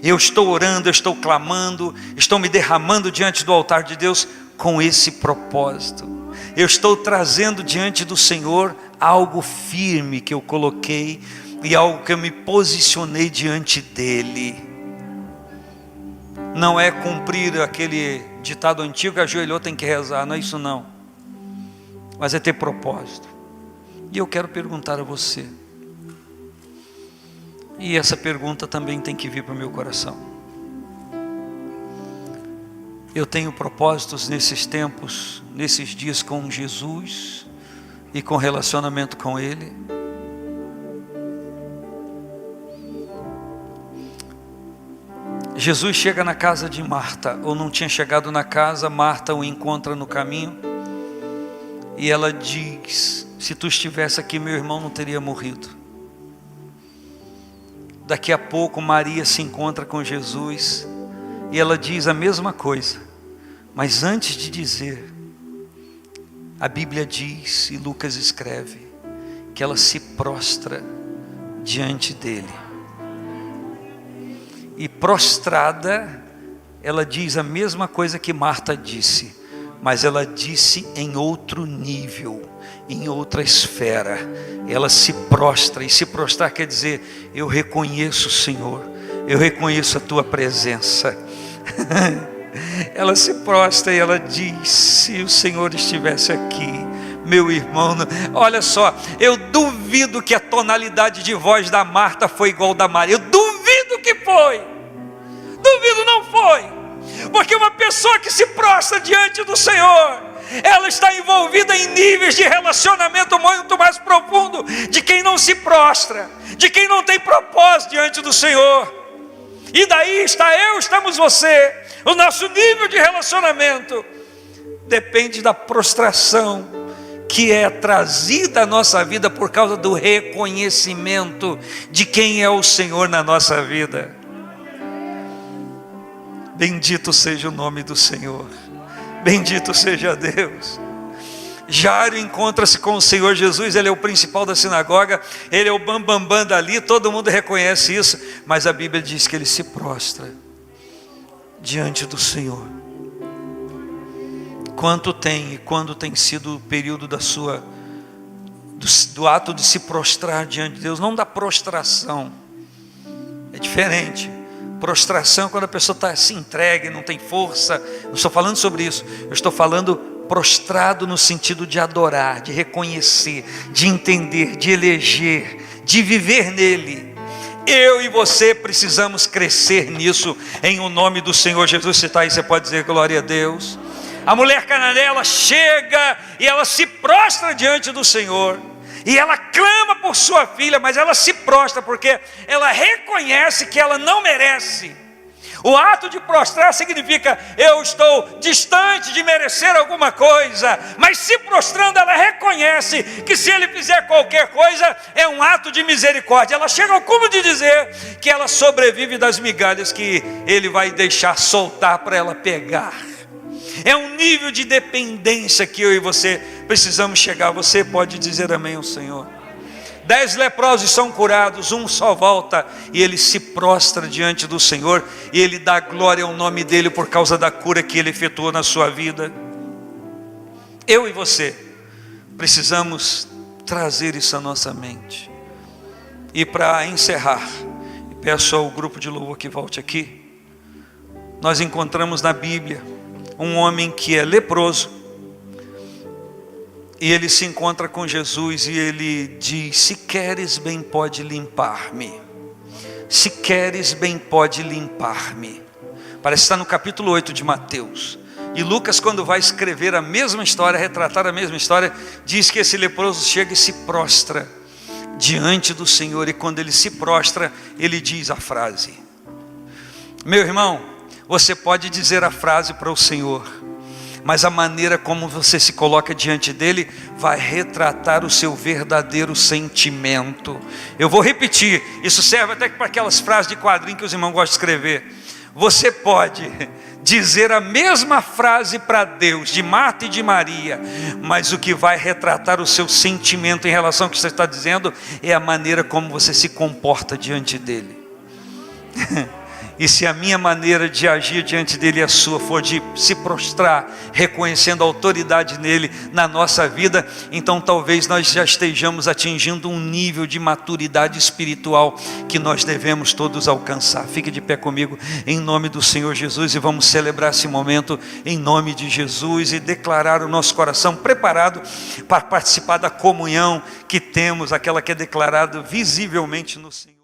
Eu estou orando, eu estou clamando, estou me derramando diante do altar de Deus com esse propósito. Eu estou trazendo diante do Senhor algo firme que eu coloquei e algo que eu me posicionei diante dele. Não é cumprir aquele ditado antigo, ajoelhou tem que rezar, não é isso não. Mas é ter propósito. E eu quero perguntar a você, e essa pergunta também tem que vir para o meu coração. Eu tenho propósitos nesses tempos, nesses dias com Jesus e com relacionamento com Ele? Jesus chega na casa de Marta, ou não tinha chegado na casa, Marta o encontra no caminho, e ela diz, se tu estivesse aqui meu irmão não teria morrido. Daqui a pouco Maria se encontra com Jesus, e ela diz a mesma coisa, mas antes de dizer, a Bíblia diz, e Lucas escreve, que ela se prostra diante dele. E prostrada, ela diz a mesma coisa que Marta disse, mas ela disse em outro nível, em outra esfera. Ela se prostra, e se prostrar quer dizer: eu reconheço, Senhor, eu reconheço a tua presença. Ela se prostra e ela diz: se o Senhor estivesse aqui, meu irmão, olha só, eu duvido que a tonalidade de voz da Marta foi igual da Maria. Eu duvido que foi. Duvido não foi. Porque uma pessoa que se prostra diante do Senhor, ela está envolvida em níveis de relacionamento muito mais profundo de quem não se prostra, de quem não tem propósito diante do Senhor. E daí estamos você. O nosso nível de relacionamento depende da prostração que é trazida à nossa vida por causa do reconhecimento de quem é o Senhor na nossa vida. Bendito seja o nome do Senhor. Bendito seja Deus. Jairo encontra-se com o Senhor Jesus. Ele é o principal da sinagoga, ele é o bambambam dali, todo mundo reconhece isso, mas a Bíblia diz que ele se prostra diante do Senhor. Quando tem sido o período do ato de se prostrar diante de Deus? Não da prostração, é diferente. Prostração é quando a pessoa está se entregue, não tem força. Não estou falando sobre isso. Eu estou falando prostrado no sentido de adorar, de reconhecer, de entender, de eleger, de viver nele. Eu e você precisamos crescer nisso, em o nome do Senhor Jesus. Se está aí, você pode dizer glória a Deus. A mulher cananeia, ela chega e ela se prostra diante do Senhor. E ela clama por sua filha, mas ela se prostra porque ela reconhece que ela não merece. O ato de prostrar significa: eu estou distante de merecer alguma coisa. Mas se prostrando, ela reconhece que se ele fizer qualquer coisa, é um ato de misericórdia. Ela chega ao cúmulo de dizer que ela sobrevive das migalhas que ele vai deixar soltar para ela pegar. É um nível de dependência que eu e você precisamos chegar. Você pode dizer amém ao Senhor? 10 leprosos são curados, um só volta e ele se prostra diante do Senhor, e ele dá glória ao nome dele por causa da cura que ele efetuou na sua vida. Eu e você precisamos trazer isso à nossa mente. E para encerrar, peço ao grupo de louvor que volte aqui. Nós encontramos na Bíblia um homem que é leproso, e ele se encontra com Jesus e ele diz: se queres bem pode limpar-me. Se queres bem pode limpar-me. Parece estar no capítulo 8 de Mateus. E Lucas, quando vai escrever a mesma história, retratar a mesma história, diz que esse leproso chega e se prostra diante do Senhor. E quando ele se prostra, ele diz a frase. Meu irmão, você pode dizer a frase para o Senhor, mas a maneira como você se coloca diante dele vai retratar o seu verdadeiro sentimento. Eu vou repetir, isso serve até para aquelas frases de quadrinho que os irmãos gostam de escrever. Você pode dizer a mesma frase para Deus, de Marta e de Maria, mas o que vai retratar o seu sentimento em relação ao que você está dizendo é a maneira como você se comporta diante dele. E se a minha maneira de agir diante dele e a sua for de se prostrar, reconhecendo a autoridade nele na nossa vida, então talvez nós já estejamos atingindo um nível de maturidade espiritual que nós devemos todos alcançar. Fique de pé comigo em nome do Senhor Jesus e vamos celebrar esse momento em nome de Jesus e declarar o nosso coração preparado para participar da comunhão que temos, aquela que é declarada visivelmente no Senhor.